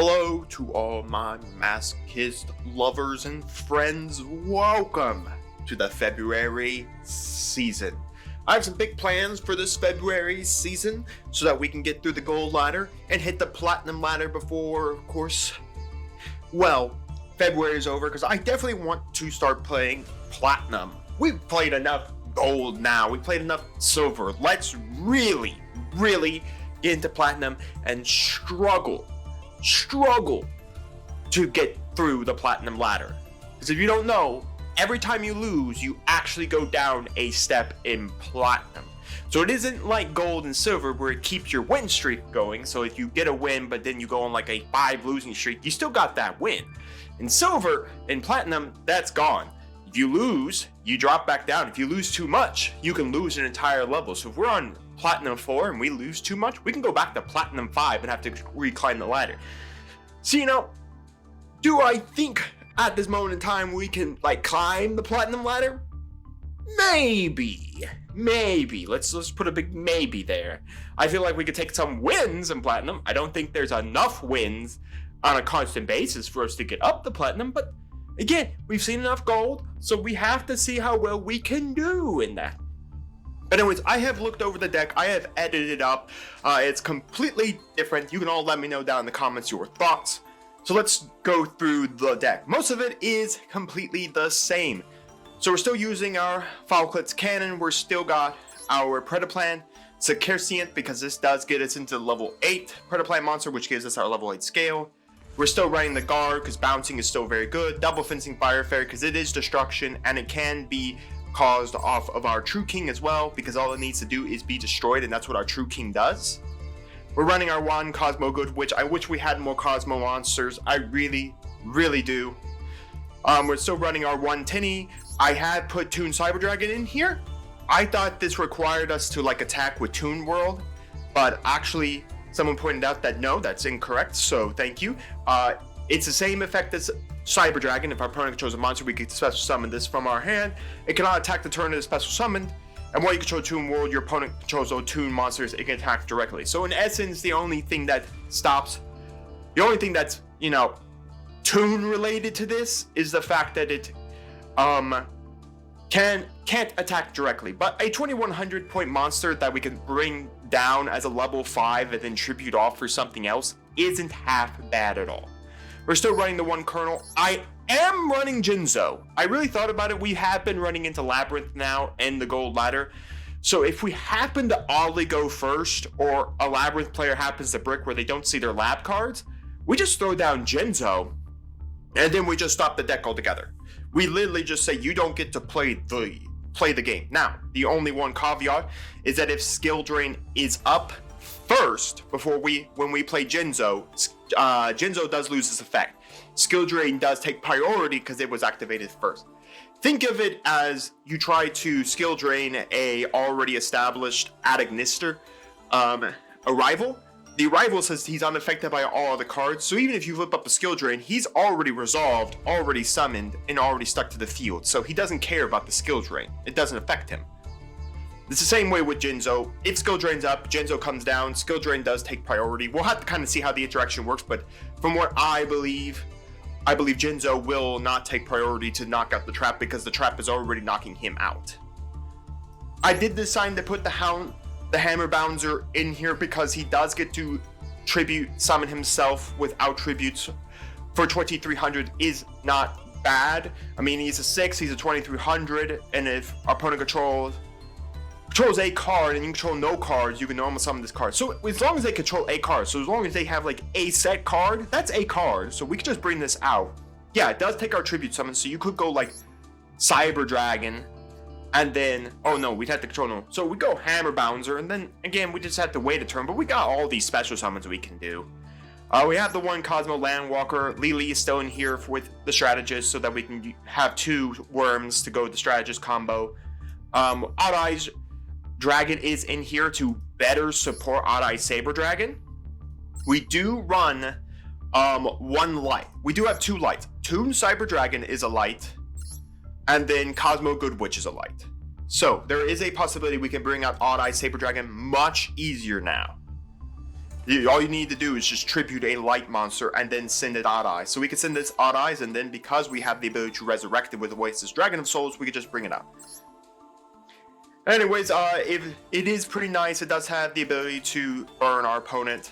Hello to all my masochist lovers and friends. Welcome to the February season. I have some big plans for this February season so that we can get through the gold ladder and hit the platinum ladder before, of course, well, February is over, because I definitely want to start playing platinum. We've played enough gold now. We played enough silver. Let's really get into platinum and struggle to get through the platinum ladder. Because if you don't know, every time you lose, you actually go down a step in platinum. So it isn't like gold and silver where it keeps your win streak going. So if you get a win, but then you go on like a 5 losing streak, you still got that win. In silver and platinum, that's gone. If you lose, you drop back down. If you lose too much, you can lose an entire level. So if we're on platinum 4 and we lose too much, we can go back to platinum 5 and have to reclimb the ladder. So, do I think at this moment in time we can climb the platinum ladder? Maybe. Let's put a big maybe there. I feel like we could take some wins in platinum. I don't think there's enough wins on a constant basis for us to get up the platinum, but again, we've seen enough gold, so we have to see how well we can do in that. But anyways, I have looked over the deck. I have edited it up. It's completely different. You can all let me know down in the comments your thoughts. So let's go through the deck. Most of it is completely the same. So we're still using our Falklitz Cannon. We're still got our Predaplan Securcient, because this does get us into level 8 Predaplan monster, which gives us our level 8 scale. We're still running the Guard because bouncing is still very good. Double Fencing Fire Fairy because it is destruction and it can be caused off of our True King as well, because all it needs to do is be destroyed, and that's what our True King does. We're running our one Cosmo Good, which I wish we had more Cosmo monsters. I really do. We're still running our one Tinny. I had put Toon Cyber Dragon in here. I thought this required us to attack with Toon World, but actually someone pointed out that no, that's incorrect, so thank you. It's the same effect as Cyber Dragon. If our opponent controls a monster, we can special summon this from our hand. It cannot attack the turn it is special summoned. And while you control Toon World, your opponent controls those Toon monsters, it can attack directly. So in essence, the only thing that's Toon related to this is the fact that it can't attack directly. But a 2100 point monster that we can bring down as a level 5 and then tribute off for something else isn't half bad at all. We're still running the one Colonel. I am running Jinzo. I really thought about it. We have been running into Labyrinth now and the gold ladder. So if we happen to oddly go first, or a Labyrinth player happens to brick where they don't see their lab cards, we just throw down Jinzo and then we just stop the deck altogether. We literally just say you don't get to play the game. Now, the only one caveat is that if Skill Drain is up first when we play Jinzo, Jinzo does lose its effect. Skill Drain does take priority because it was activated first. Think of it as you try to Skill Drain a already established Adagnister Arrival. The Arrival says he's unaffected by all other cards, so even if you flip up the Skill Drain, he's already resolved, already summoned, and already stuck to the field, so he doesn't care about the Skill Drain. It doesn't affect him. It's the same way with Jinzo. If Skill Drain's up, Jinzo comes down, Skill Drain does take priority. We'll have to kind of see how the interaction works, but from what I believe Jinzo will not take priority to knock out the trap because the trap is already knocking him out. I did decide to put the Hammer Bouncer in here because he does get to tribute summon himself without tributes for 2300 is not bad. I mean, he's a 6, he's a 2300, and if our opponent controls a card and you control no cards, you can normal summon this card. So as long as they control a card, so as long as they have a set card, that's a card, so we could just bring this out. Yeah, it does take our tribute summon, so you could go Cyber Dragon, and then, oh no, we'd have to control no. So we go Hammer Bouncer, and then again, we just have to wait a turn, but we got all these special summons we can do. We have the one Cosmo Landwalker. Lily is still in here with the Strategist so that we can have 2 worms to go with the Strategist combo. Odd Eyes Dragon is in here to better support Odd Eye Saber Dragon. We do run one light. We do have 2 lights. Toon Cyber Dragon is a light, and then Cosmo Good Witch is a light. So there is a possibility we can bring out Odd Eye Saber Dragon much easier now. All you need to do is just tribute a light monster and then send it Odd Eyes. So we can send this Odd Eyes, and then because we have the ability to resurrect it with Oasis Dragon of Souls, we can just bring it out. Anyways, if it is pretty nice, it does have the ability to burn our opponent.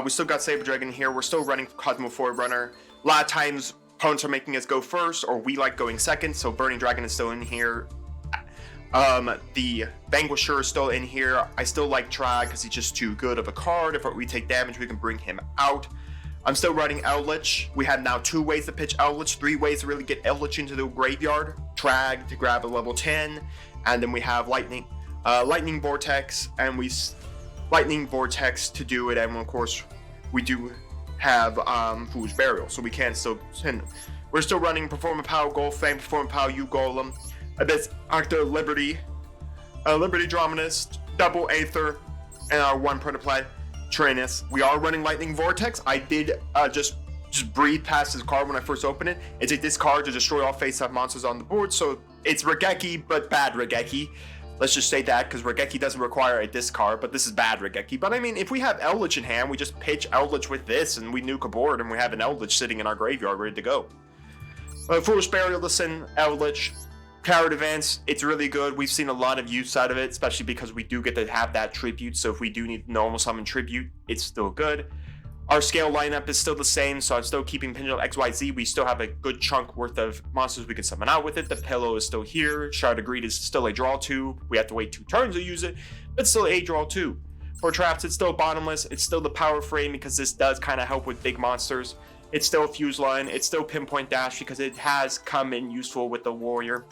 We still got Saber Dragon here. We're still running Cosmo Forerunner. A lot of times, opponents are making us go first, or we like going second, so Burning Dragon is still in here. The Vanquisher is still in here. I still like Trag because he's just too good of a card. If we take damage, we can bring him out. I'm still running Eldritch. We have now 2 ways to pitch Eldritch, 3 ways to really get Eldritch into the graveyard. Trag to grab a level 10, and then we have Lightning Vortex, and Lightning Vortex to do it, and of course we do have Foolish Burial, so we can still send them. We're still running Performance Power Gold Fang, Performance Power YuGiOh, Abyss Arctor Liberty, Liberty Dramonist, Double Aether, and our 1 Protoplat Tyrannus. We are running Lightning Vortex. I did just breathe past this card when I first opened it. It's a discard to destroy all face-up monsters on the board, so it's Regeki, but bad Regeki. Let's just say that, because Regeki doesn't require a discard, but this is bad Regeki. But I mean, if we have Eldritch in hand, we just pitch Eldritch with this, and we nuke a board, and we have an Eldritch sitting in our graveyard ready to go. Foolish Burial to send Eldritch. Coward Advance, it's really good. We've seen a lot of use out of it, especially because we do get to have that tribute, so if we do need normal summon tribute, it's still good. Our scale lineup is still the same, so I'm still keeping Pendulum XYZ. We still have a good chunk worth of monsters we can summon out with it. The Pillow is still here. Shard of Greed is still a draw 2. We have to wait 2 turns to use it, but still a draw 2. For Traps, it's still Bottomless. It's still the Power Frame because this does kind of help with big monsters. It's still Fuse Line. It's still Pinpoint Dash because it has come in useful with the Warrior.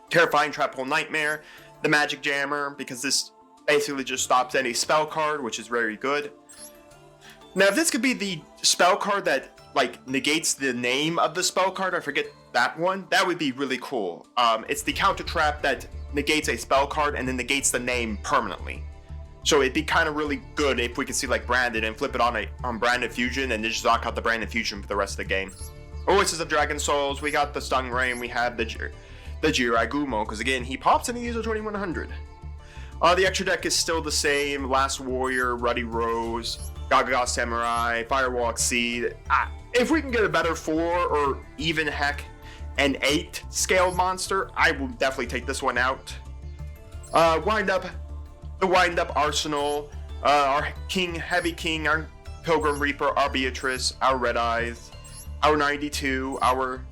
Terrifying Trap Hole Nightmare, the Magic Jammer, because this basically just stops any spell card, which is very good. Now, if this could be the spell card that, like, negates the name of the spell card, I forget that one, that would be really cool. It's the Counter Trap that negates a spell card and then negates the name permanently. So it'd be kind of really good if we could see, like, Branded and flip it on Branded Fusion and then just knock out the Branded Fusion for the rest of the game. Oasis of Dragon Souls, we got the Stung Rain, we have the Jiragumo, because again, he pops and he uses 2100. The extra deck is still the same. Last Warrior, Ruddy Rose, Gaga Samurai, Firewall Exceed. If we can get a better 4 or even heck an 8 scaled monster, I will definitely take this one out. The Wind Up Arsenal, our King, Heavy King, our Pilgrim Reaper, our Beatrice, our Red Eyes, our 92, our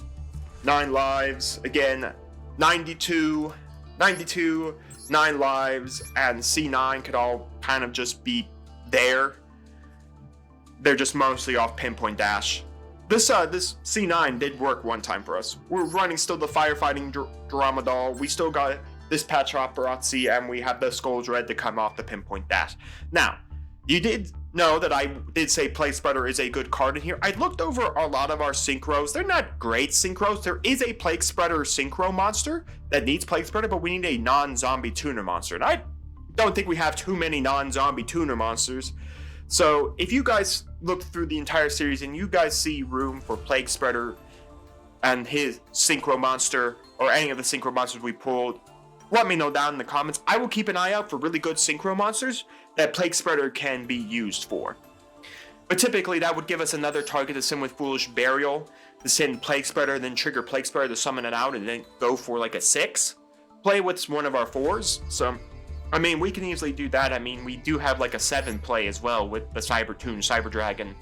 9 lives, again, 92, 9 lives, and C9 could all kind of just be there. They're just mostly off Pinpoint Dash. This C9 did work one time for us. We're running still the Firefighting Dromadol. We still got this Patch Paparazzi, and we have the Skull Dread to come off the Pinpoint Dash. Now, you did know that I did say Plague Spreader is a good card in here. I looked over a lot of our synchros. They're not great synchros. There is a Plague Spreader synchro monster that needs Plague Spreader, but we need a non-zombie tuner monster. And I don't think we have too many non-zombie tuner monsters. So if you guys look through the entire series and you guys see room for Plague Spreader and his synchro monster, or any of the synchro monsters we pulled, let me know down in the comments. I will keep an eye out for really good synchro monsters that Plague Spreader can be used for. But typically that would give us another target to send with Foolish Burial, to send Plague Spreader, then trigger Plague Spreader to summon it out, and then go for like a 6. Play with one of our 4s. So, I mean, we can easily do that. I mean, we do have like a 7 play as well with the Cybertoon, Cyber Dragon.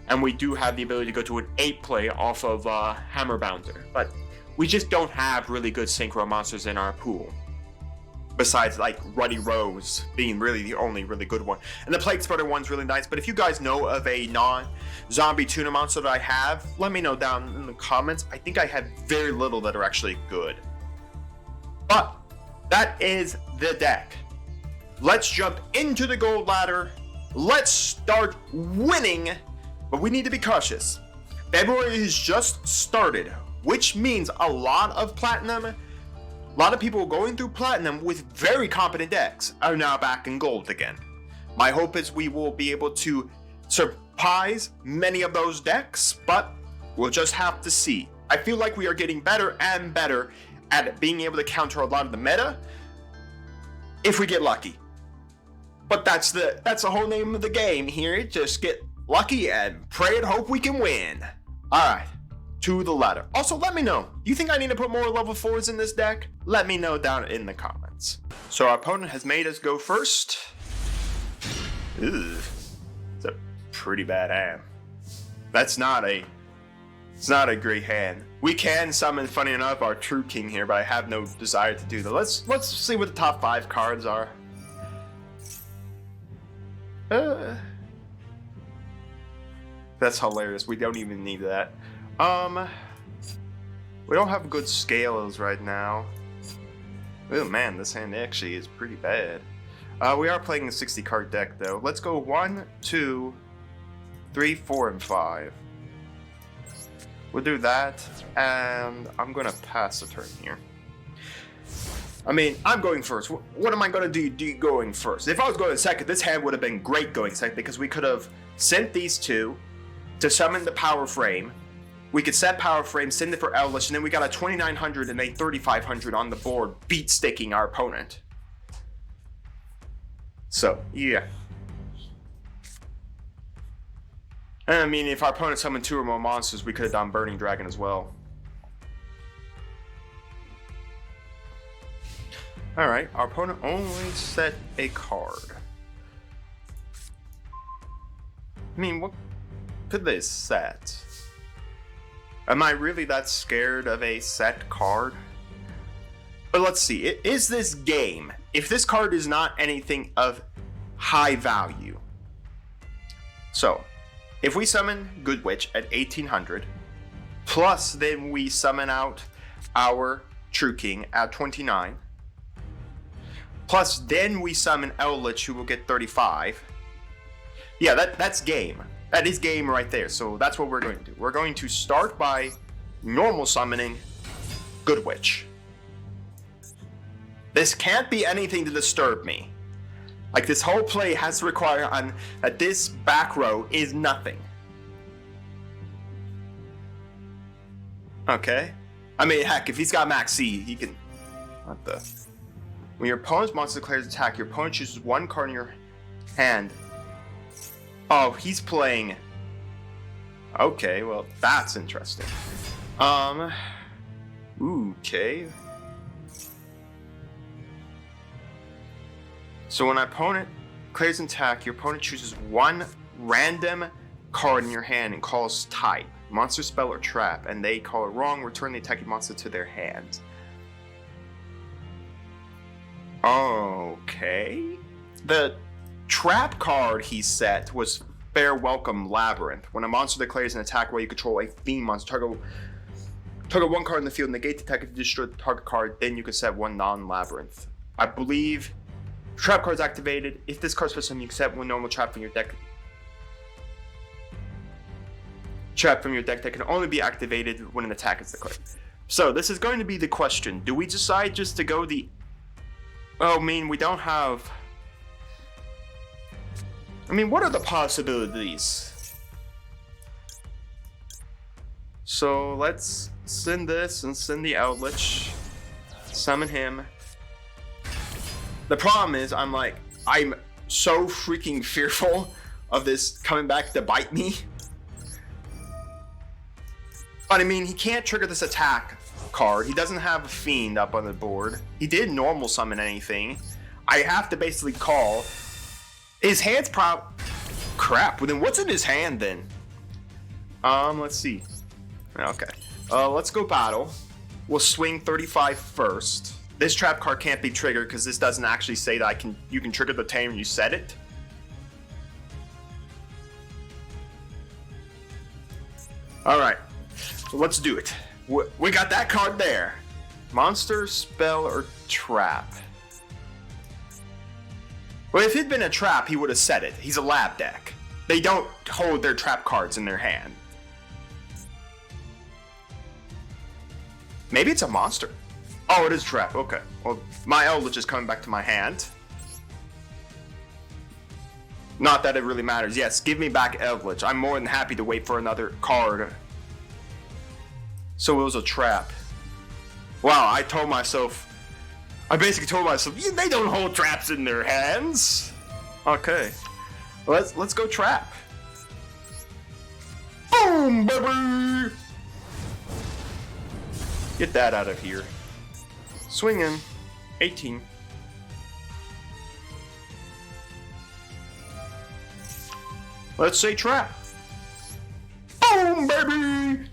And we do have the ability to go to an 8 play off of Hammer Bounder. But we just don't have really good synchro monsters in our pool. Besides, like, Ruddy Rose being really the only really good one. And the Plague Spreader one's really nice, but if you guys know of a non-zombie tuna monster that I have, let me know down in the comments. I think I have very little that are actually good. But that is the deck. Let's jump into the gold ladder. Let's start winning, but we need to be cautious. February has just started, which means a lot of platinum. A lot of people going through platinum with very competent decks are now back in gold again. My hope is we will be able to surprise many of those decks, but we'll just have to see. I feel like we are getting better and better at being able to counter a lot of the meta if we get lucky. But that's the whole name of the game here. Just get lucky and pray and hope we can win. Alright, to the ladder. Also, let me know, do you think I need to put more level 4s in this deck? Let me know down in the comments. So our opponent has made us go first. Ugh, it's a pretty bad hand. It's not a great hand. We can summon, funny enough, our True King here, but I have no desire to do that. Let's see what the top 5 cards are. That's hilarious. We don't even need that. We don't have good scales right now. Oh man, this hand actually is pretty bad. We are playing a 60 card deck though. Let's go 1, 2, 3, 4, and 5. We'll do that, and I'm gonna pass a turn here. I mean, I'm going first. What am I gonna do going first? If I was going second, this hand would have been great going second because we could have sent these two to summon the Power Frame. We could set Power Frame, send it for Eldritch, and then we got a 2900 and a 3500 on the board, beat sticking our opponent. So, yeah. And I mean, if our opponent summoned 2 or more monsters, we could have done Burning Dragon as well. Alright, our opponent only set a card. I mean, what could they set? Am I really that scared of a set card? But let's see, is this game? If this card is not anything of high value. So, if we summon Good Witch at 1800, plus then we summon out our True King at 29, plus then we summon Eldritch who will get 35. Yeah, that's game. That is game right there. So that's what we're going to do. We're going to start by normal summoning Good Witch. This can't be anything to disturb me. Like, this whole play has to require on that this back row is nothing. Okay. I mean, heck, if he's got max C, he can... What the... When your opponent's monster declares attack, your opponent chooses 1 card in your hand. Oh, he's playing... Okay, well, that's interesting. Okay. So when an opponent declares an attack, your opponent chooses 1 random card in your hand and calls type, monster, spell, or trap, and they call it wrong, return the attacking monster to their hand. Okay. The trap card he set was Fair Welcome Labyrinth. When a monster declares an attack while you control a fiend monster, target 1 card in the field, negate the attack if you destroy the target card, then you can set 1 non-labyrinth. I believe trap card is activated. If this card special, you can set 1 normal trap from your deck. Trap from your deck that can only be activated when an attack is declared. So this is going to be the question. Do we decide just to go the... Oh, I mean, we don't have... I mean, what are the possibilities? So let's send this and send the Eldritch. Summon him. The problem is, I'm so freaking fearful of this coming back to bite me. But I mean, he can't trigger this attack card. He doesn't have a fiend up on the board. He did normal summon anything. I have to basically call. His hand's crap. Well, then what's in his hand then? Let's see. Okay. Let's go battle. We'll swing 35 first. This trap card can't be triggered because this doesn't actually say that you can trigger the time you set it. Alright. So let's do it. We got that card there. Monster, spell, or trap. Well, if it'd been a trap, he would have set it. He's a lab deck. They don't hold their trap cards in their hand. Maybe it's a monster. Oh, it is trap. Okay. Well, my Eldritch is coming back to my hand. Not that it really matters. Yes, give me back Eldritch. I'm more than happy to wait for another card. So it was a trap. Wow, I basically told myself, yeah, they don't hold traps in their hands. Okay. Let's go trap. Boom, baby! Get that out of here. Swinging. 18. Let's say trap. Boom, baby!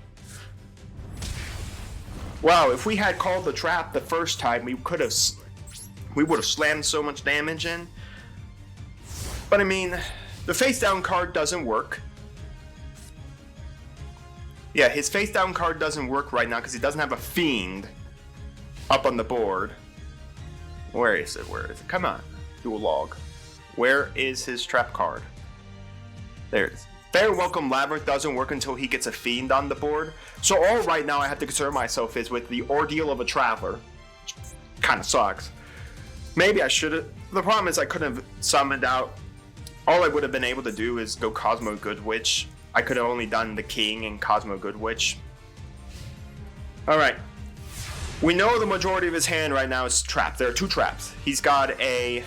Wow, if we had called the trap the first time, we would have slammed so much damage in. But I mean, the face down card doesn't work. Yeah, his face down card doesn't work right now because he doesn't have a fiend up on the board. Where is it? Where is it? Come on, dual log. Where is his trap card? There it is. Fair Welcome Labyrinth doesn't work until he gets a fiend on the board. So all right now I have to concern myself is with the Ordeal of a Traveler. Kind of sucks. Maybe I should have. The problem is I couldn't have summoned out. All I would have been able to do is go Cosmo Good Witch. I could have only done the King and Cosmo Good Witch. Alright. We know the majority of his hand right now is trapped. There are two traps. He's got a...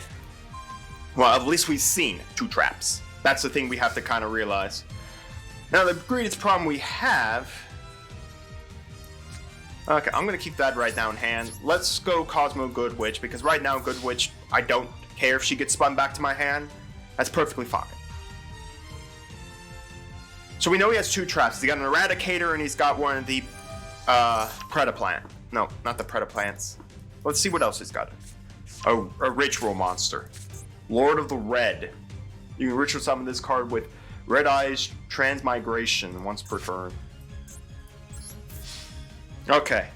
Well, at least we've seen two traps. That's the thing we have to kind of realize. Now, the greatest problem we have... Okay, I'm going to keep that right now in hand. Let's go Cosmo Good Witch, because right now Good Witch, I don't care if she gets spun back to my hand. That's perfectly fine. So we know he has two traps. He's got an Eradicator and he's got one of the Predaplant. No, not the Predaplants. Let's see what else he's got. Oh, a Ritual Monster. Lord of the Red. You can ritual summon this card with Red Eyes Transmigration once per turn. Okay.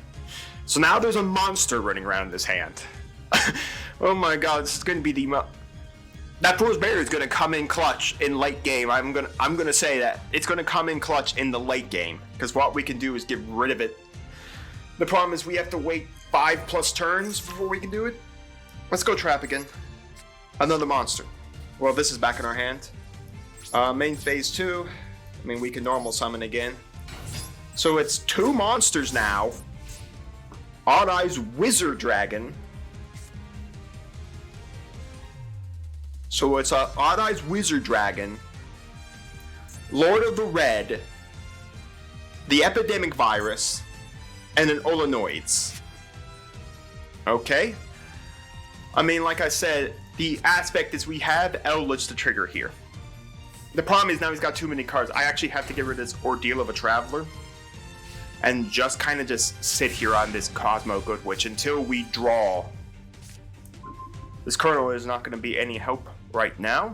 So now there's a monster running around in his hand. Oh my god, this is going to be the... That Fool's Barrier is going to come in clutch in late game. I'm gonna say that. It's going to come in clutch in the late game. Because what we can do is get rid of it. The problem is we have to wait 5+ turns before we can do it. Let's go trap again. Another monster. Well, this is back in our hand. Main phase 2. I mean, we can normal summon again. So it's two monsters now. Odd Eyes Wizard Dragon. So it's a Odd Eyes Wizard Dragon, Lord of the Red, the Epidemic Virus, and an Olenoids. Okay? I mean, like I said, the aspect is we have Eldritch to trigger here. The problem is now he's got too many cards. I actually have to get rid of this Ordeal of a Traveler and just kind of just sit here on this Cosmo Good Witch until we draw. This Colonel is not going to be any help right now.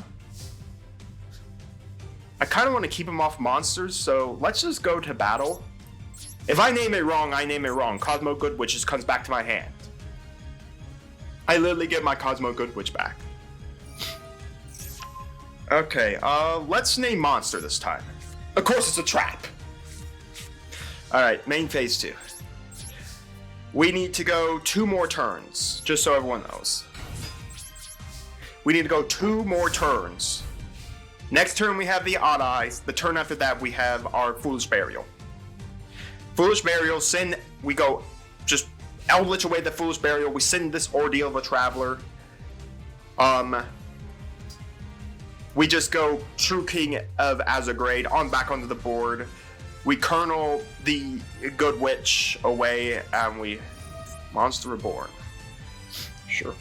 I kind of want to keep him off monsters, so let's just go to battle. If I name it wrong, I name it wrong. Cosmo Good Witch just comes back to my hand. I literally get my Cosmo Good Witch back. Okay, let's name monster this time. Of course it's a trap. Alright, main phase 2. We need to go 2 more turns, just so everyone knows. We need to go 2 more turns. Next turn we have the Odd Eyes. The turn after that we have our Foolish Burial. Foolish Burial, we go just Eldritch away the Foolish Burial. We send this Ordeal of a Traveler. We just go True King of Azagrade on back onto the board. We Colonel the Good Witch away, and we Monster Reborn. Sure.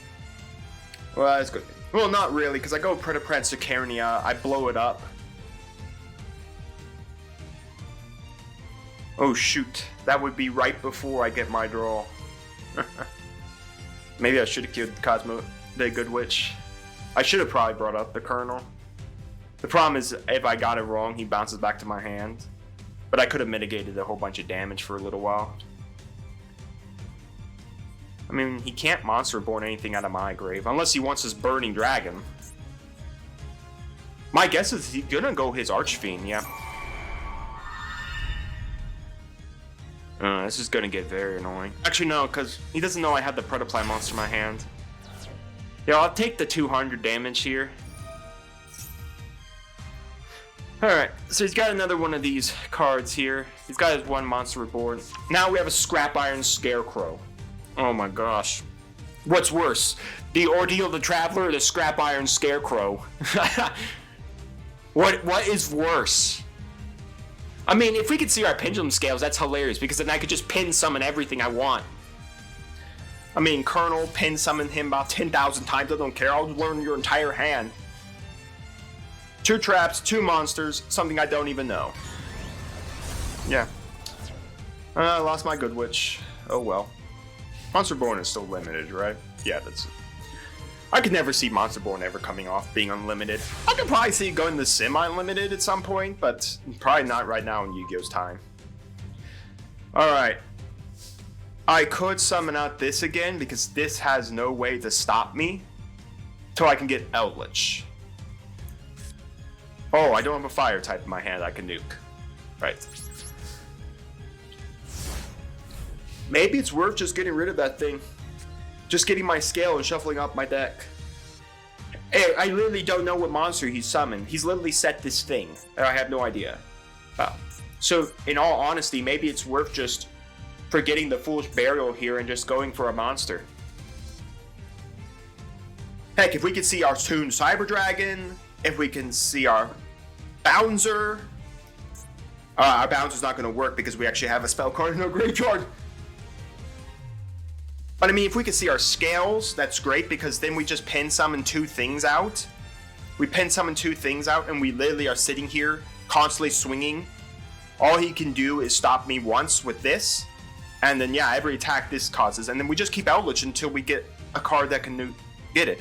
Well, that's good. Well, not really, because I go Predaprant Sicarnia, I blow it up. Oh shoot, that would be right before I get my draw. Maybe I should have killed Cosmo, the Good Witch. I should have probably brought up the Colonel. The problem is, if I got it wrong, he bounces back to my hand. But I could have mitigated a whole bunch of damage for a little while. I mean, he can't Monster Reborn anything out of my grave, unless he wants his Burning Dragon. My guess is he's gonna go his Archfiend, yeah. This is gonna get very annoying. Actually, no, because he doesn't know I have the Predaplant monster in my hand. Yeah, I'll take the 200 damage here. Alright, so he's got another one of these cards here. He's got his 1 Monster Reborn. Now we have a Scrap Iron Scarecrow. Oh my gosh. What's worse, the Ordeal of the Traveler or the Scrap Iron Scarecrow? What is worse? I mean, if we could see our pendulum scales, that's hilarious, because then I could just pin summon everything I want. I mean, Colonel, pin summon him about 10,000 times, I don't care, I'll learn your entire hand. 2 traps, 2 monsters, something I don't even know. Yeah. I lost my Good Witch. Oh well. Monsterborn is still limited, right? Yeah, that's it. I could never see Monsterborn ever coming off being unlimited. I could probably see it going to semi-unlimited at some point, but probably not right now in Yu-Gi-Oh's time. Alright. I could summon out this again, because this has no way to stop me till I can get Eldritch. Oh, I don't have a fire type in my hand I can nuke. Right. Maybe it's worth just getting rid of that thing. Just getting my scale and shuffling up my deck. Hey, I literally don't know what monster he's summoned. He's literally set this thing, and I have no idea. So, in all honesty, maybe it's worth just forgetting the Foolish Burial here and just going for a monster. Heck, if we could see our Toon Cyber Dragon, if we can see our Bouncer. Our Bouncer's not going to work because we actually have a spell card in our graveyard. But I mean, if we could see our Scales, that's great, because then we just pin summon 2 things out. We pin summon 2 things out, and we literally are sitting here constantly swinging. All he can do is stop me once with this, and then yeah, every attack this causes, and then we just keep Eldritch until we get a card that can get it.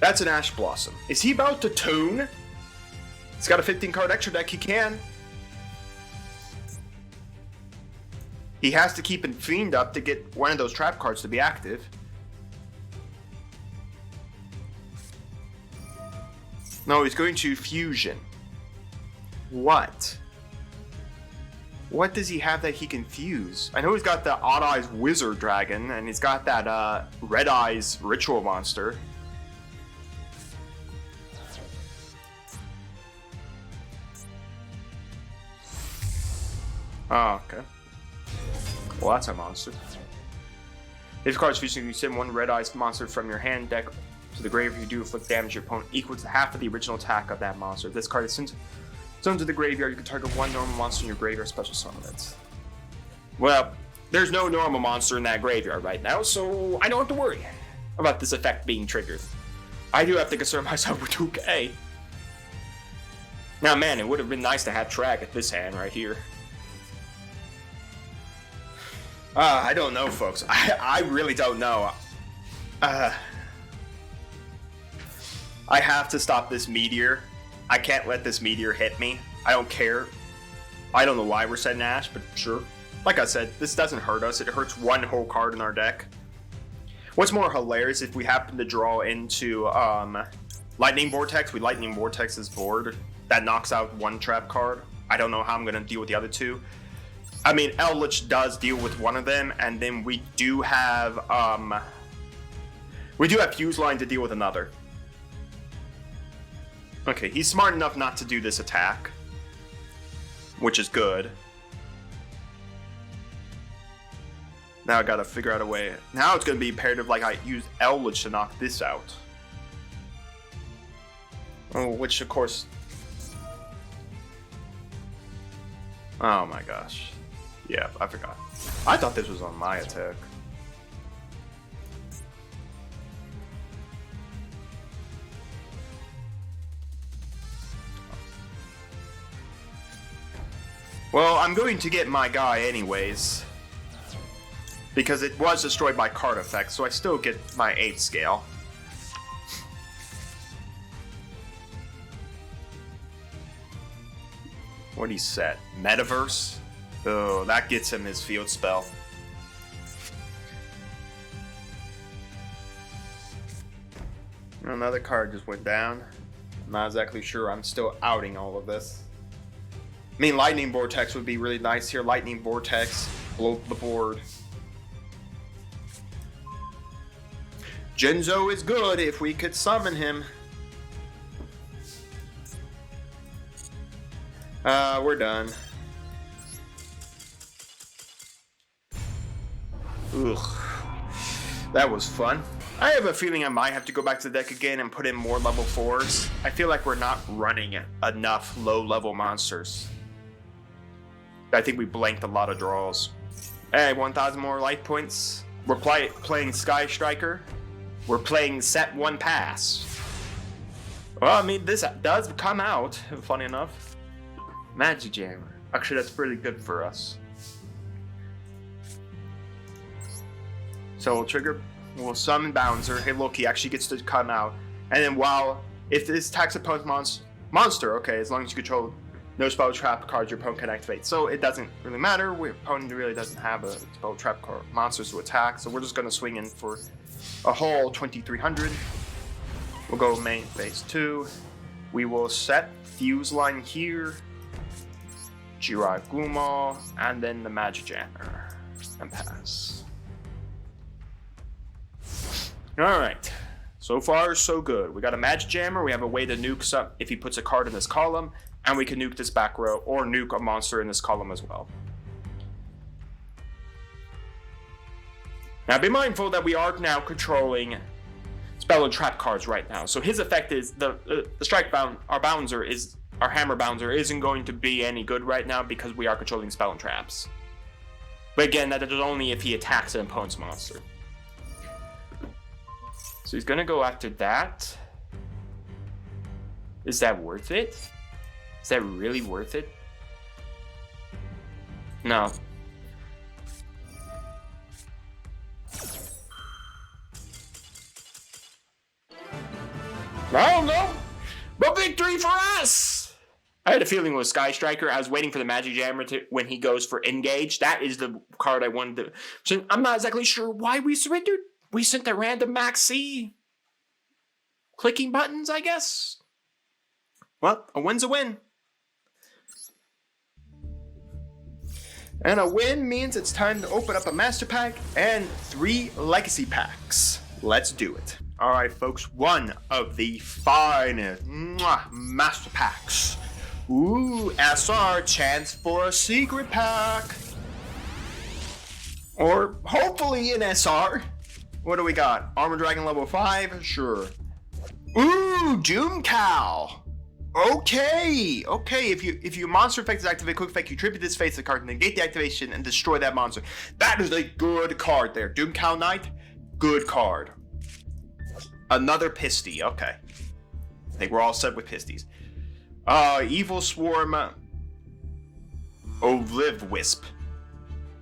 That's an Ash Blossom. Is he about to Toon? He's got a 15 card extra deck, he can. He has to keep Fiend up to get one of those trap cards to be active. No, he's going to Fusion. What? What does he have that he can fuse? I know he's got the Odd Eyes Wizard Dragon, and he's got that Red Eyes Ritual Monster. Oh, okay. Well, that's a monster. If card's fusing, you send 1 Red Eyes monster from your hand deck to the grave. You do inflict damage to your opponent equal to half of the original attack of that monster. If this card is sent to the graveyard, you can target 1 normal monster in your graveyard, special summon it. Well, there's no normal monster in that graveyard right now, so I don't have to worry about this effect being triggered. I do have to concern myself with 2K. Now, man, it would have been nice to have track at this hand right here. I don't know, folks. I really don't know. I have to stop this meteor. I can't let this meteor hit me. I don't care. I don't know why we're setting Ash, but sure. Like I said, this doesn't hurt us. It hurts 1 whole card in our deck. What's more hilarious, if we happen to draw into Lightning Vortex, we Lightning Vortex his board. That knocks out 1 trap card. I don't know how I'm going to deal with the other 2. I mean, Eldritch does deal with 1 of them, and then we do have Fuse Line to deal with another. Okay, he's smart enough not to do this attack, which is good. Now I gotta figure out a way. Now it's gonna be imperative, like, I use Eldritch to knock this out. Oh, which of course. Oh my gosh. Yeah, I forgot. I thought this was on my attack. Well, I'm going to get my guy anyways, because it was destroyed by card effect, so I still get my 8 scale. What'd he set? Metaverse? Oh, that gets him his field spell. Another card just went down. I'm not exactly sure. I'm still outing all of this. I mean, Lightning Vortex would be really nice here. Lightning Vortex, blow the board. Genzo is good if we could summon him. We're done. Ugh. That was fun. I have a feeling I might have to go back to the deck again and put in more level 4s. I feel like we're not running enough low-level monsters. I think we blanked a lot of draws. Hey, 1,000 more life points. We're playing Sky Striker. We're playing Set 1 Pass. Well, I mean, this does come out, funny enough. Magic Jammer. Actually, that's pretty good for us. So we'll trigger, we'll summon Bouncer. Hey, look, he actually gets to come out. And then if this attacks opponent's monster, okay, as long as you control no spell trap cards your opponent can activate. So it doesn't really matter. Your opponent really doesn't have a spell trap card monsters to attack. So we're just going to swing in for a whole 2,300. We'll go main phase 2. We will set Fuse Line here. YuGiOh, and then the Magic Jammer. And pass. Alright, so far so good. We got a Magic Jammer, we have a way to nuke some if he puts a card in this column, and we can nuke this back row, or nuke a monster in this column as well. Now be mindful that we are now controlling spell and trap cards right now. So his effect is, the strike bound, our hammer bouncer isn't going to be any good right now because we are controlling spell and traps. But again, that is only if he attacks an opponent's monster. So he's gonna go after that. Is that worth it? Is that really worth it? No. I don't know. But victory for us! I had a feeling with Sky Striker. I was waiting for the Magic Jammer when he goes for engage. That is the card I wanted to. So I'm not exactly sure why we surrendered. We sent a random Max C. Clicking buttons, I guess. Well, a win's a win. And a win means it's time to open up a Master Pack and 3 Legacy Packs. Let's do it. Alright, folks, one of the finest Master Packs. Ooh, SR, chance for a secret pack. Or hopefully an SR. What do we got? Armor Dragon level 5? Sure. Ooh, Doom Cow. Okay. If your monster effect is activated, quick effect, you tribute this face to the card, negate the activation, and destroy that monster. That is a good card there. Doom Cow Knight, good card. Another Pisty. Okay. I think we're all set with Pisties. Evil Swarm. Live Wisp.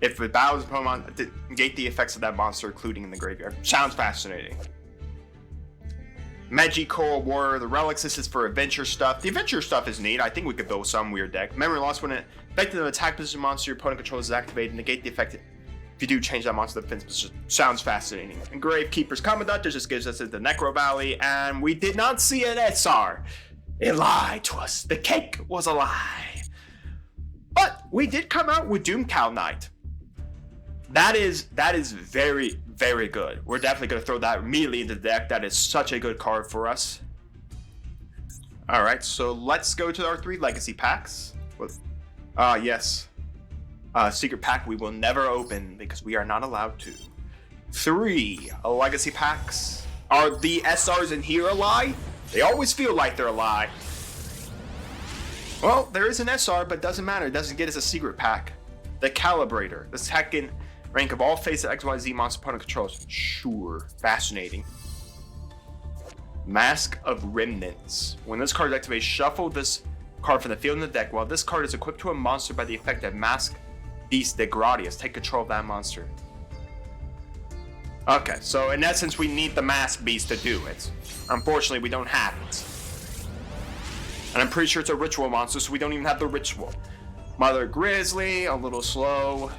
If it battles upon negate the effects of that monster, including in the graveyard. Sounds fascinating. Magical Warrior, the relics. This is for adventure stuff. The adventure stuff is neat. I think we could build some weird deck. Memory loss when an effective attack position monster your opponent controls is activated. Negate the effect. If you do change that monster to defense position. Sounds fascinating. And Gravekeeper's Commandant just gives us the Necro Valley, and we did not see an SR. It lied to us. The cake was a lie. But we did come out with Doom Cow Knight. That is very, very good. We're definitely going to throw that immediately into the deck. That is such a good card for us. Alright, so let's go to our 3 Legacy Packs. Yes. Secret Pack we will never open because we are not allowed to. 3 Legacy Packs. Are the SRs in here a lie? They always feel like they're a lie. Well, there is an SR, but it doesn't matter. It doesn't get us a secret pack. The Calibrator. The second rank of all face XYZ monster opponent controls. Sure. Fascinating. Mask of Remnants. When this card is activated, shuffle this card from the field in the deck. While this card is equipped to a monster by the effect of Mask Beast de Gradius, take control of that monster. Okay, so in essence, we need the Mask Beast to do it. Unfortunately, we don't have it. And I'm pretty sure it's a ritual monster, so we don't even have the ritual. Mother Grizzly, a little slow.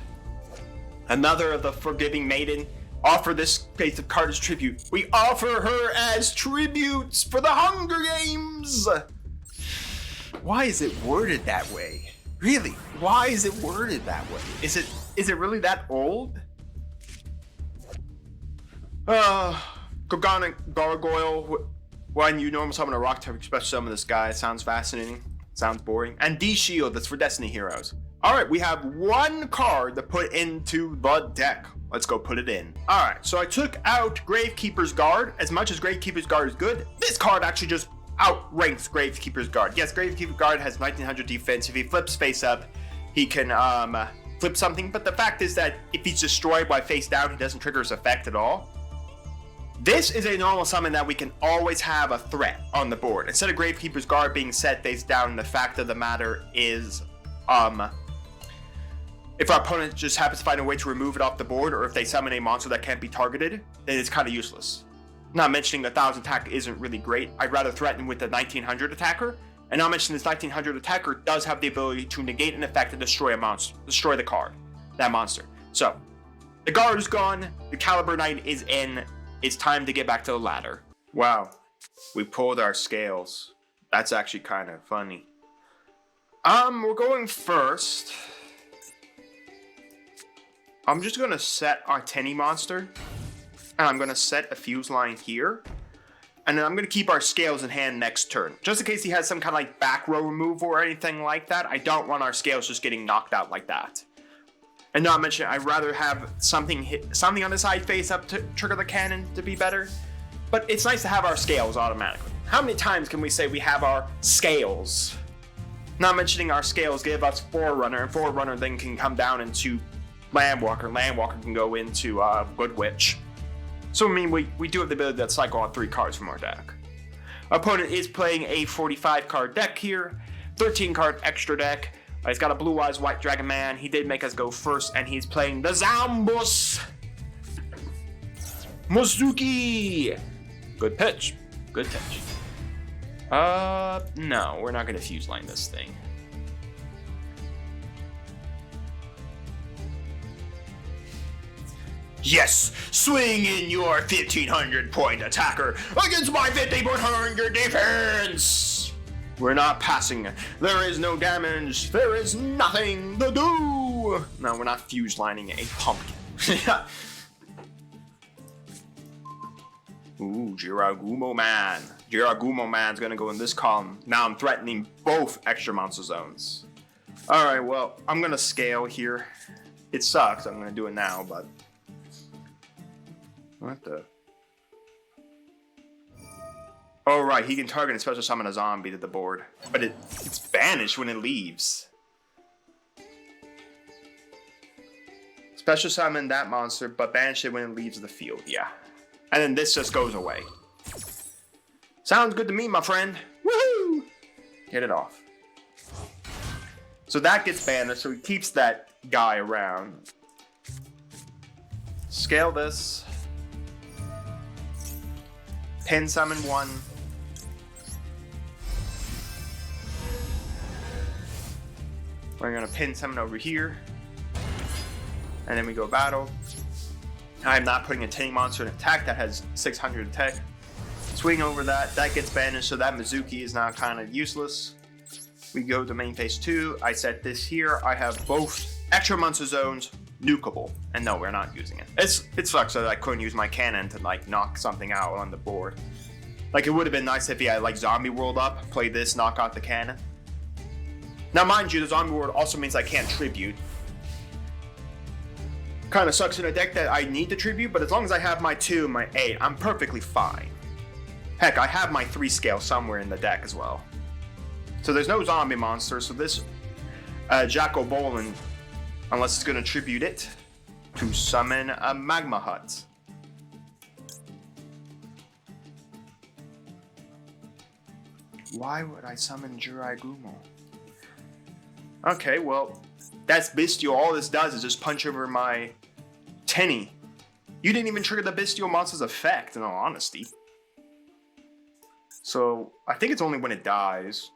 Another of the Forgiving Maiden. Offer this face of card as tribute. We offer her as tributes for the Hunger Games! Why is it worded that way? Really? Why is it worded that way? Is it really that old? Gorgonic Gargoyle. When you normally summon a rock type, especially summon this guy, it sounds fascinating. Sounds boring. And D-Shield, that's for Destiny Heroes. Alright, we have one card to put into the deck. Let's go put it in. Alright, so I took out Gravekeeper's Guard. As much as Gravekeeper's Guard is good, this card actually just outranks Gravekeeper's Guard. Yes, Gravekeeper's Guard has 1900 defense. If he flips face up, he can flip something. But the fact is that if he's destroyed while face down, he doesn't trigger his effect at all. This is a normal summon that we can always have a threat on the board. Instead of Gravekeeper's Guard being set face down, the fact of the matter is, if our opponent just happens to find a way to remove it off the board, or if they summon a monster that can't be targeted, then it's kind of useless. Not mentioning the 1000 attack isn't really great. I'd rather threaten with the 1900 attacker, and not mentioning this 1900 attacker does have the ability to negate an effect and destroy a monster, destroy the card, that monster. So, the guard is gone, the Caliber Knight is in, it's time to get back to the ladder. Wow, we pulled our scales. That's actually kind of funny. We're going first. I'm just gonna set our Tenny monster, and I'm gonna set a fuse line here, and then I'm gonna keep our scales in hand next turn. Just in case he has some kind of like back row removal or anything like that, I don't want our scales just getting knocked out like that. And not mention, I'd rather have something on the side face up to trigger the cannon to be better, but it's nice to have our scales automatically. How many times can we say we have our scales? Not mentioning our scales give us Forerunner, and Forerunner then can come down into Landwalker. Landwalker can go into Good Witch. So I mean, we do have the ability to cycle on 3 cards from our deck. Our opponent is playing a 45 card deck here, 13 card extra deck. He's got a Blue Eyes White Dragon Man. He did make us go first, and he's playing the Zambus Mozuki. Good pitch. Good pitch. No, we're not gonna fuse line this thing. Yes, swing in your 1500 point attacker against my 5100 defense! We're not passing. There is no damage. There is nothing to do. No, we're not fuse lining a pumpkin. Ooh, Jiragumo Man. Jiragumo Man's gonna go in this column. Now I'm threatening both extra monster zones. Alright, well, I'm gonna scale here. It sucks, I'm gonna do it now, but... What the? Oh, right, he can target and special summon a zombie to the board. But it's banished when it leaves. Special summon that monster, but banish it when it leaves the field, yeah. And then this just goes away. Sounds good to me, my friend. Woohoo! Get it off. So that gets banished, so he keeps that guy around. Scale this. Pin summon 1. We're gonna pin summon over here. And then we go battle. I'm not putting a Tenny monster in attack that has 600 attack. Swing over that, that gets banished, so that Mizuki is now kind of useless. We go to main phase 2. I set this here. I have both extra monster zones nukeable, and no, we're not using it. It sucks that I couldn't use my cannon to like knock something out on the board. Like, it would have been nice if he had like Zombie World up, play this, knock out the cannon. Now mind you, the Zombie World also means I can't tribute. Kind of sucks in a deck that I need to tribute, but as long as I have my 2 and my 8, I'm perfectly fine. Heck, I have my 3 scale somewhere in the deck as well. So there's no zombie monster, so this Jacko Bolin, unless it's going to tribute it, to summon a Magma Hut. Why would I summon Jiraigumo? Okay, well, that's Bestial. All this does is just punch over my Tenny. You didn't even trigger the Bestial monster's effect, in all honesty. So, I think it's only when it dies.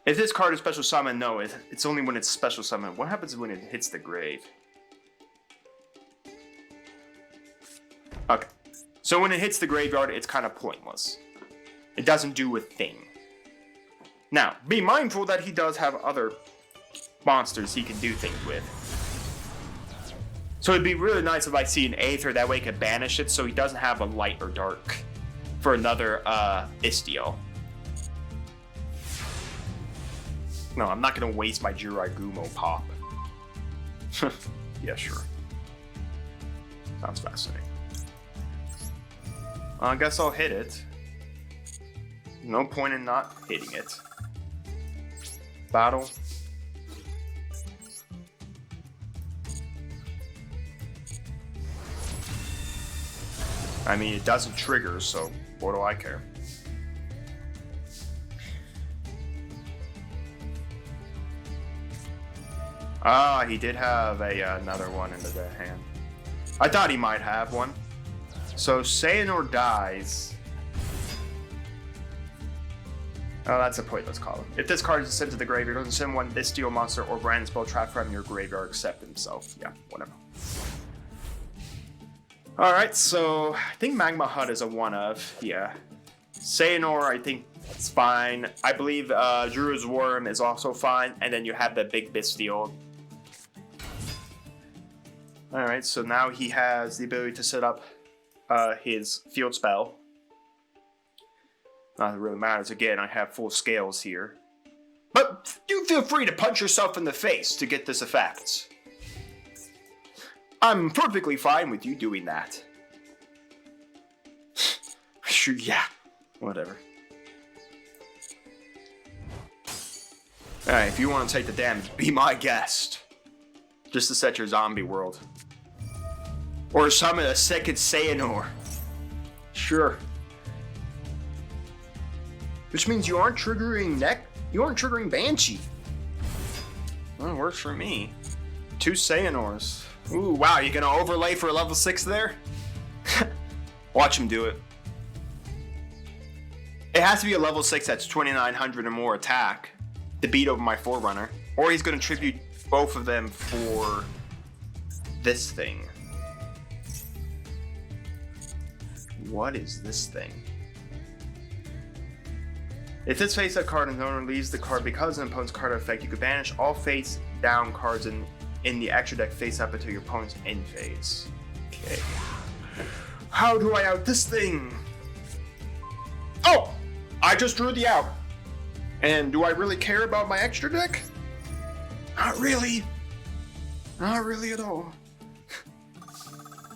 If this card is special summon, no, it's only when it's special summon. What happens when it hits the grave? Okay. So when it hits the graveyard, it's kind of pointless. It doesn't do a thing. Now, be mindful that he does have other monsters he can do things with. So it'd be really nice if I see an Aether, that way I could banish it so he doesn't have a light or dark for another Bestial. No, I'm not gonna waste my YuGiOh pop. Yeah, sure. Sounds fascinating. I guess I'll hit it. No point in not hitting it. Battle. I mean, it doesn't trigger, so what do I care? Ah, he did have another one in the hand. I thought he might have one. So Xehanort dies. Oh, that's a pointless column. If this card is sent to the graveyard, doesn't send one this Duel monster or brand spell trap from your graveyard except himself. Yeah, whatever. Alright, so I think Magma Hut is a one of. Yeah. Xehanort, I think it's fine. I believe Druid's Worm is also fine. And then you have the big Bestial. Alright, so now he has the ability to set up his field spell. Not that it really matters. Again, I have full scales here. But do feel free to punch yourself in the face to get this effect. I'm perfectly fine with you doing that. Sure, yeah. Whatever. Alright, if you want to take the damage, be my guest. Just to set your zombie world. Or summon a second Xehanort. Sure. Which means you aren't triggering Banshee. Well, it works for me. 2 Xehanorts. Ooh, wow, you gonna overlay for a level 6 there? Watch him do it. It has to be a level 6 that's 2900 or more attack to beat over my Forerunner. Or he's gonna tribute both of them for this thing. What is this thing? If this face-up card in the owner leaves the card because of an opponent's card effect, you can banish all face-down cards in the extra deck face-up until your opponent's end phase. Okay. How do I out this thing? Oh! I just drew the out. And do I really care about my extra deck? Not really. Not really at all.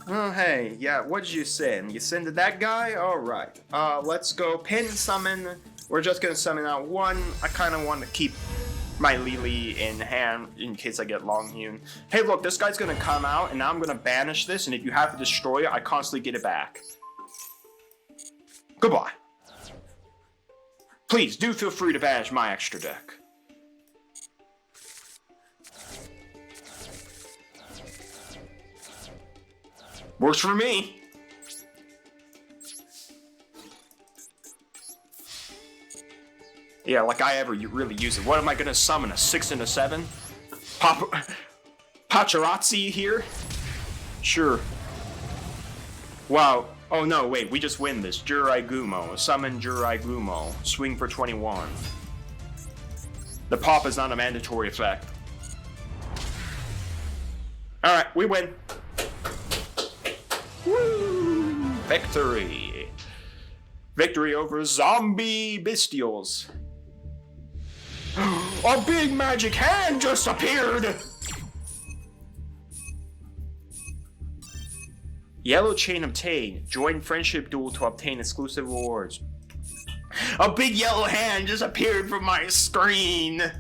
Oh, hey. Yeah, what did you send? You send to that guy? Alright. Let's go pin summon. We're just gonna summon out one. I kind of want to keep my Lily in hand in case I get long hewn. Hey, look, this guy's gonna come out, and now I'm gonna banish this, and if you have to destroy it, I constantly get it back. Goodbye. Please, do feel free to banish my extra deck. Works for me. Yeah, like I ever really use it. What am I gonna summon? A 6 and a 7? Pacharazzi here? Sure. Wow. Oh no, wait, we just win this. YuGiOh. Summon YuGiOh. Swing for 21. The pop is not a mandatory effect. Alright, we win. Woo! Victory. Victory over zombie bestials. A big magic hand just appeared! Yellow chain obtained. Join friendship duel to obtain exclusive rewards. A big yellow hand just appeared from my screen!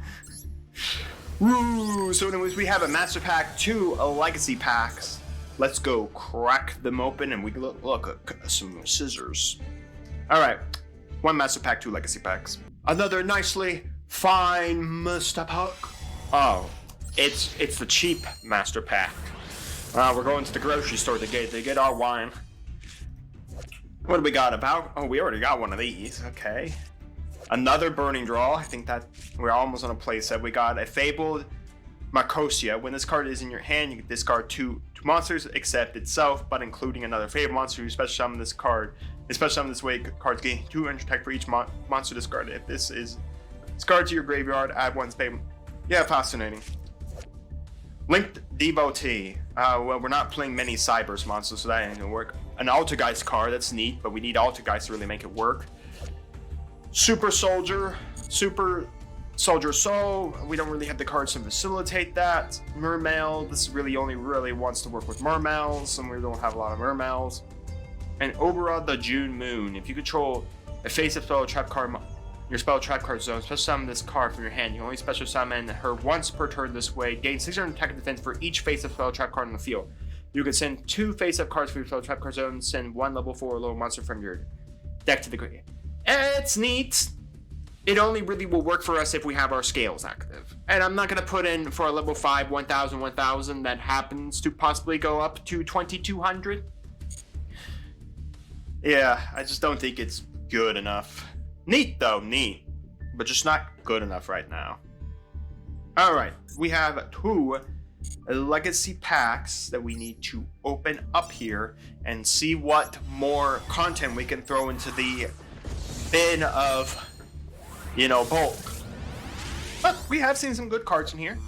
Woo! So anyways, we have a Master Pack, 2 Legacy Packs. Let's go crack them open and we look at some scissors. Alright, 1 Master Pack, 2 Legacy Packs. Another nicely fine Master Pack. Oh, it's the cheap Master Pack. We're going to the grocery store to get our wine. What do we got about? Oh, we already got one of these. Okay. Another Burning Draw. I think that we're almost on a play set. We got a Fabled Marcosia. When this card is in your hand, you can discard two monsters except itself, but including another favorite monster. You special summon this card. Especially summon this way, cards gain 200 attack for each monster discarded. If this is discarded to your graveyard, add 1 spell. Yeah, fascinating. Linked Devotee. Well, we're not playing many Cybers monsters, so that ain't gonna work. An Altergeist card, that's neat, but we need Altergeist to really make it work. Super Soldier. Super Soldier Soul, we don't really have the cards to facilitate that. Mermail, this really only wants to work with Mermails, and we don't have a lot of Mermails. And Obera, the June Moon. If you control a face-up spell or trap card, your spell trap card zone, special summon this card from your hand. You only special summon her once per turn this way. Gain 600 attack and defense for each face-up spell trap card on the field. You can send 2 face-up cards for your spell trap card zone. Send 1 level 4 or lower monster from your deck to the grave. It's neat. It only really will work for us if we have our scales active. And I'm not going to put in for a level 5 1000 that happens to possibly go up to 2200. Yeah, I just don't think it's good enough. Neat though, neat. But just not good enough right now. Alright, we have 2 legacy packs that we need to open up here and see what more content we can throw into the bin of, bulk. But we have seen some good cards in here.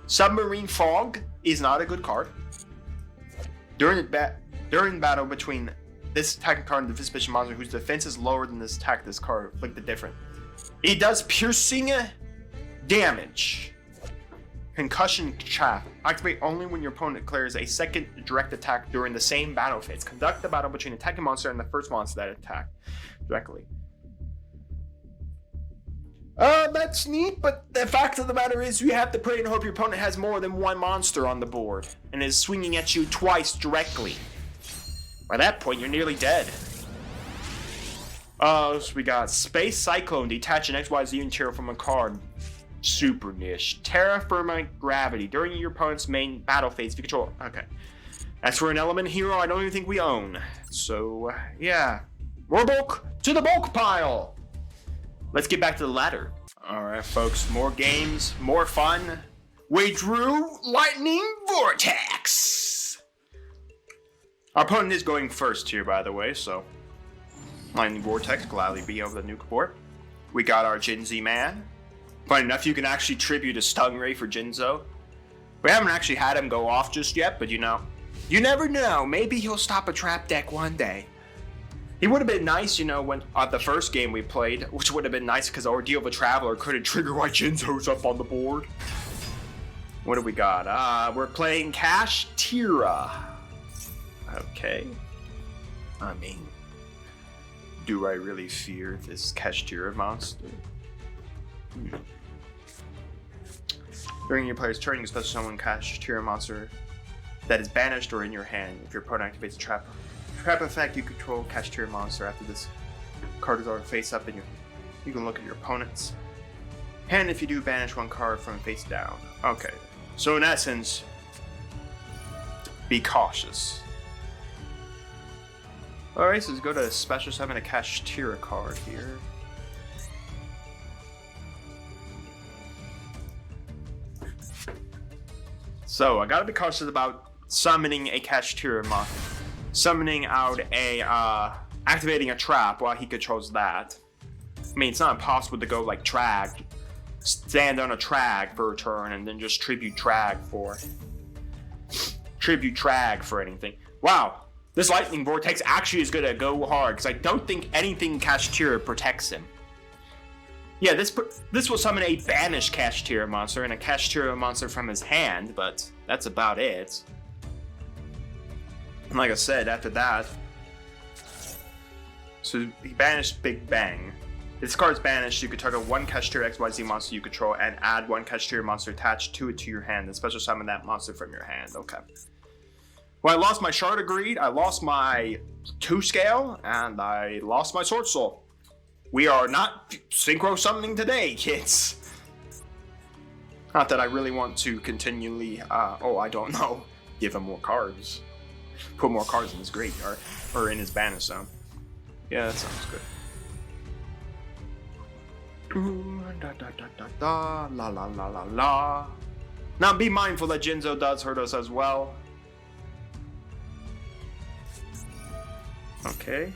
Submarine Fog is not a good card. During battle between this attacking card and the suspicious monster whose defense is lower than this attack, this card inflict the different. It does piercing damage. Concussion Chaff. Activate only when your opponent declares a second direct attack during the same battle phase. Conduct the battle between the attacking monster and the first monster that attacked directly. That's neat, but the fact of the matter is you have to pray and hope your opponent has more than 1 monster on the board and is swinging at you twice directly. By that point, you're nearly dead. So we got Space Cyclone. Detach an XYZ material from a card. Super niche. Terra Firma Gravity. During your opponent's main battle phase, if you control. Okay. As for an element hero, I don't even think we own. So, yeah. More bulk to the bulk pile. Let's get back to the ladder. Alright, folks. More games, more fun. We drew Lightning Vortex. Our opponent is going first here, by the way, so. Lightning Vortex, gladly be over the nuke board. We got our Jinzi man. Funny enough, you can actually tribute a Stingray for Jinzo. We haven't actually had him go off just yet, but you never know. Maybe he'll stop a trap deck one day. He would have been nice, when the first game we played, which would have been nice because Ordeal of a Traveler couldn't trigger while Jinzo's up on the board. What do we got? We're playing Cash Tira. Okay. I mean, do I really fear this Cash Tira monster? During your player's turn, you can special summon Cash Tira monster that is banished or in your hand. If your opponent activates a trap effect, you control Cash Tira monster. After this card is already face up, and you can look at your opponent's hand. If you do, banish 1 card from face down. Okay, so in essence, be cautious. Alright, so let's go to special summon a Cash Tira card here. So I gotta be cautious about summoning a Cash Tira monster. Summoning out activating a trap while he controls that. I mean, it's not impossible to go like Trag, stand on a Trag for a turn and then just tribute Trag for anything. Wow, this Lightning Vortex actually is gonna go hard because I don't think anything Cash Tira protects him. Yeah, this will summon a banished Cash Tira monster and a Cash Tira monster from his hand, but that's about it. And like I said, after that, so he banished Big Bang. If this card's banished, you could target 1 Cash Tira XYZ monster you control and add 1 Cash Tira monster attached to it to your hand, and special summon that monster from your hand. Okay. Well, I lost my Shard of Greed, I lost my 2 scale, and I lost my Sword Soul. We are not synchro summoning today, kids. Not that I really want to continually, give him more cards. Put more cards in his graveyard, or in his banish zone. Yeah, that sounds good. La. Now be mindful that Jinzo does hurt us as well. Okay.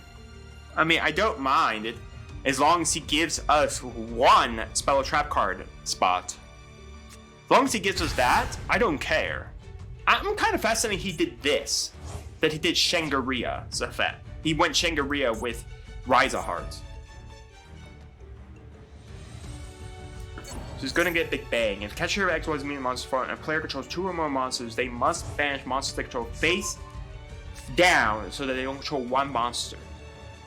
I mean, I don't mind it, as long as he gives us 1 spell or trap card spot. As long as he gives us that, I don't care. I'm kind of fascinated he did this. That he did Shangaria effect. He went Shangaria with Rise of Hearts. he's gonna get Big Bang. If catch hero X was a monster form and a player controls 2 or more monsters, they must banish monsters they control face down so that they don't control 1 monster.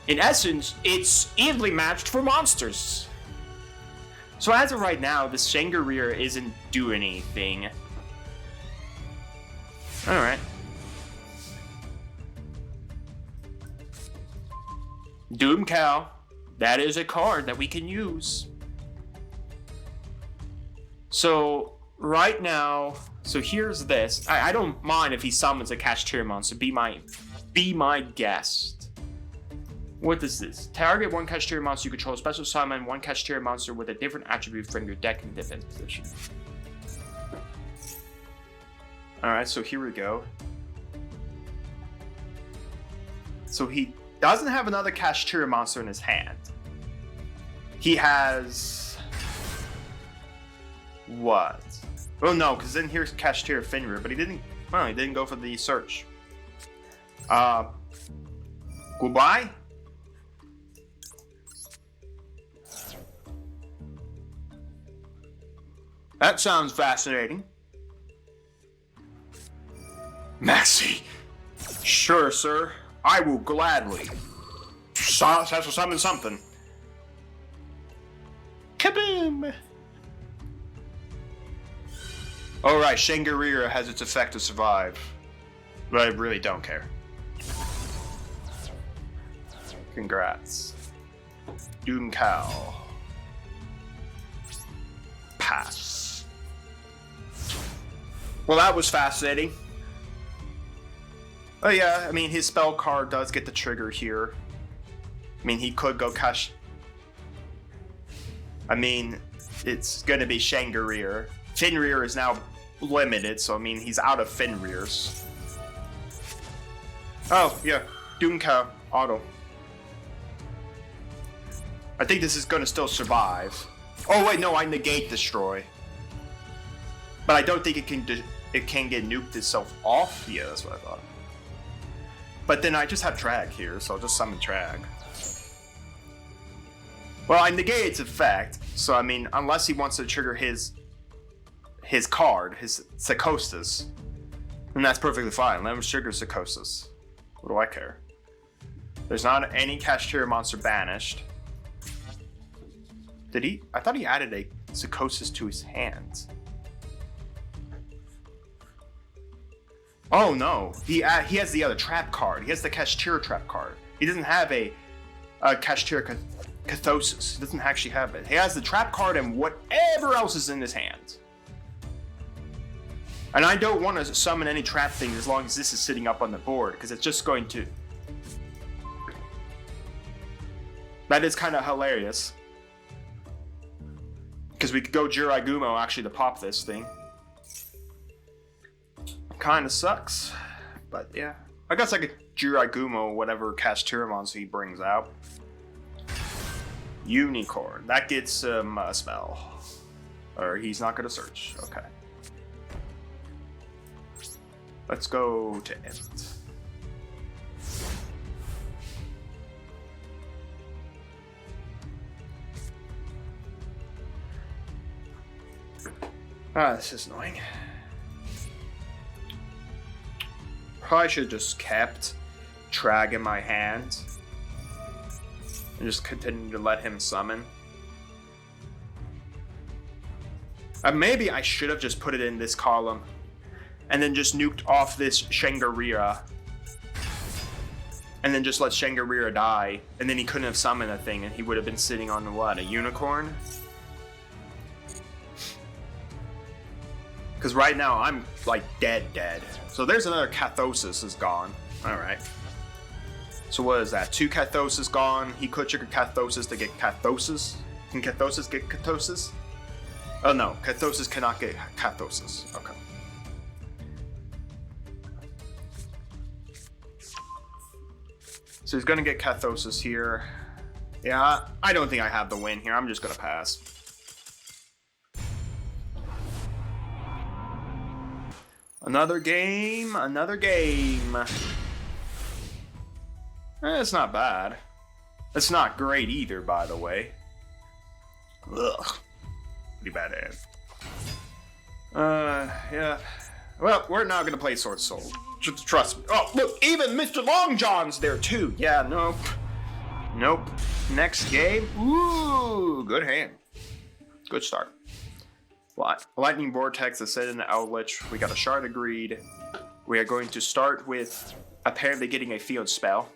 In essence, it's evenly matched for monsters. So as of right now, the Shangri-La isn't doing anything. Alright. Doom Cow. That is a card that we can use. So, right now, so here's this. I don't mind if he summons a Kashtira monster. Be my guest. What is this? Target 1 Kashtira monster you control. Special summon 1 Kashtira monster with a different attribute from your deck in defense position. Alright, so here we go. So he doesn't have another Kashtira monster in his hand. He has... what? Oh no, because then here's Kashtira Fenrir, but he didn't go for the search. Goodbye? That sounds fascinating. Massey. Sure, sir. I will gladly. Summon something. Kaboom! Alright, Shangri-La has its effect to survive. But I really don't care. Congrats. Doom Cow. Pass. Well, that was fascinating. Oh yeah, I mean, his spell card does get the trigger here. I mean, he could go cash. I mean, it's gonna be Shangri-La. Fenrir is now limited, so I mean, he's out of Fenrir's. Oh, yeah, Doom Cow, auto. I think this is gonna still survive. Oh wait, no, I negate destroy. But I don't think it can get nuked itself off. Yeah, that's what I thought. But then I just have Trag here, so I'll just summon Trag. Well, I negate its effect, so I mean, unless he wants to trigger his card, his Psychosis, then that's perfectly fine. Let him trigger Psychosis. What do I care? There's not any Kashtira monster banished. Did he? I thought he added a Psychosis to his hands. Oh no, he has the other trap card. He has the Kashtira trap card. He doesn't have a Kashtira Cathosis. He doesn't actually have it. He has the trap card and whatever else is in his hand. And I don't want to summon any trap things as long as this is sitting up on the board, because it's just going to... That is kind of hilarious. Because we could go YuGiOh actually to pop this thing. Kind of sucks, but yeah. I guess I could YuGiOh whatever Kashtira monster he brings out. Unicorn. That gets him a spell. Or he's not going to search. Okay. Let's go to it. Ah, this is annoying. Probably should have just kept Trag in my hand and just continue to let him summon. Maybe I should have just put it in this column and then just nuked off this Shangri-La and then just let Shangri-La die, and then he couldn't have summoned a thing and he would have been sitting on what, a unicorn? Because right now I'm like dead. So there's another Cathosis is gone. Alright. So what is that? 2 Cathosis gone. He could trigger Cathosis to get Cathosis. Can Cathosis get Cathosis? Oh no, Cathosis cannot get Cathosis. Okay. So he's gonna get Cathosis here. Yeah, I don't think I have the win here. I'm just gonna pass. Another game. It's not bad. It's not great either, by the way. Ugh. pretty bad hand. Yeah. Well, we're not gonna play Sword Soul. Just trust me. Oh, look, even Mr. Long John's there too. Yeah, nope. Nope. Next game. Ooh, good hand. Good start. Lightning Vortex, Ascendant Eldritch. We got a Shard of Greed. We are going to start with apparently getting a field spell.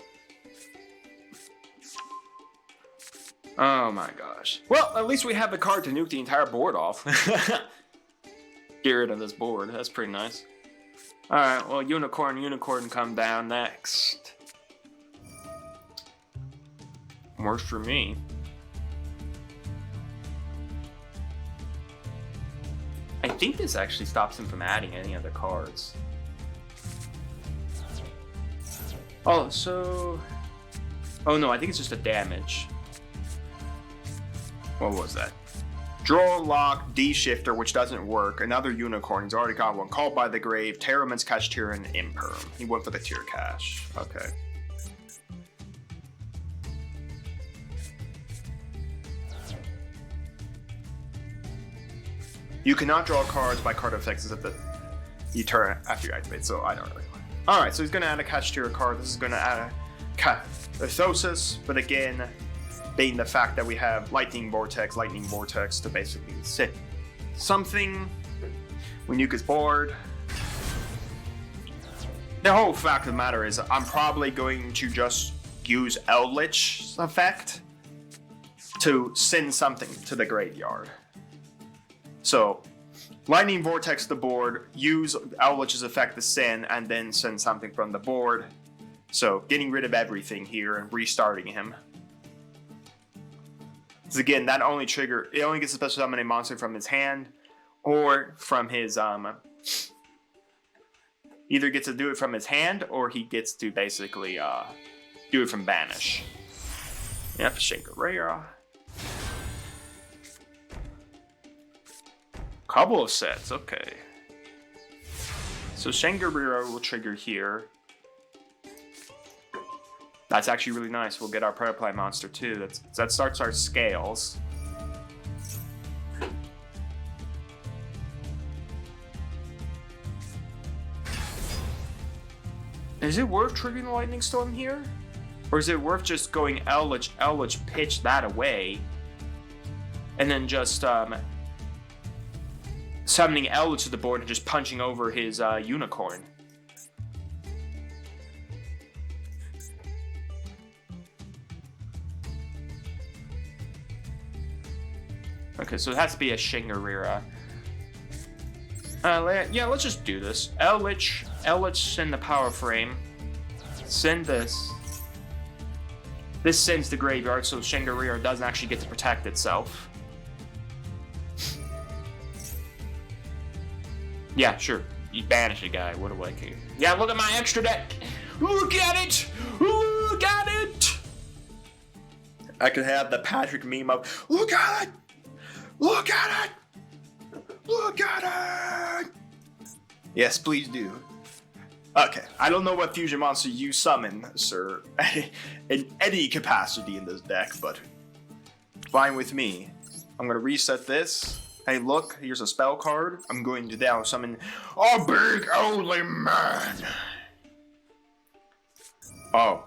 Oh my gosh. Well, at least we have the card to nuke the entire board off. Get rid of this board. That's pretty nice. Alright, well, Unicorn come down next. Works for me. I think this actually stops him from adding any other cards. Oh, so... Oh no, I think it's just a damage. What was that? Draw, lock, D-shifter, which doesn't work. Another unicorn. He's already got one. Called by the Grave. Terraman's Cash Tier and Imperm. He went for the tier cash. Okay. You cannot draw cards by card effects except that you turn after you activate, so I don't really want it. Alright, so he's going to add a Cash Tier card. This is going to add a Catharsis, but again, being the fact that we have Lightning Vortex to basically sit something when Nuke is bored. The whole fact of the matter is I'm probably going to just use Eldritch's effect to send something to the graveyard. So, Lightning Vortex the board, use Eldritch's effect to send, and then send something from the board. So, getting rid of everything here and restarting him. Because again, that only it only gets a special summon a monster from his hand, or from his, either gets to do it from his hand, or he gets to basically, do it from Banish. Yep, Shinkarera. Couple of sets, okay. So Shangariro will trigger here. That's actually really nice. We'll get our Preply monster too. That starts our scales. Is it worth triggering the Lightning Storm here? Or is it worth just going Eldritch, pitch that away, and then just summoning Eldritch to the board and just punching over his unicorn? Okay, so it has to be a Shingarira. Yeah, let's just do this. Eldritch, send the power frame. Send this. This sends the graveyard, so Shingarira doesn't actually get to protect itself. Yeah, sure. You banish a guy. What do I care? Yeah, look at my extra deck. Look at it. Look at it. I could have the Patrick meme of, look at it. Look at it. Look at it. Yes, please do. Okay, I don't know what fusion monster you summon, sir, in any capacity in this deck, but fine with me. I'm gonna reset this. Hey, look, here's a spell card. I'm going to now summon a big elderly man. Oh.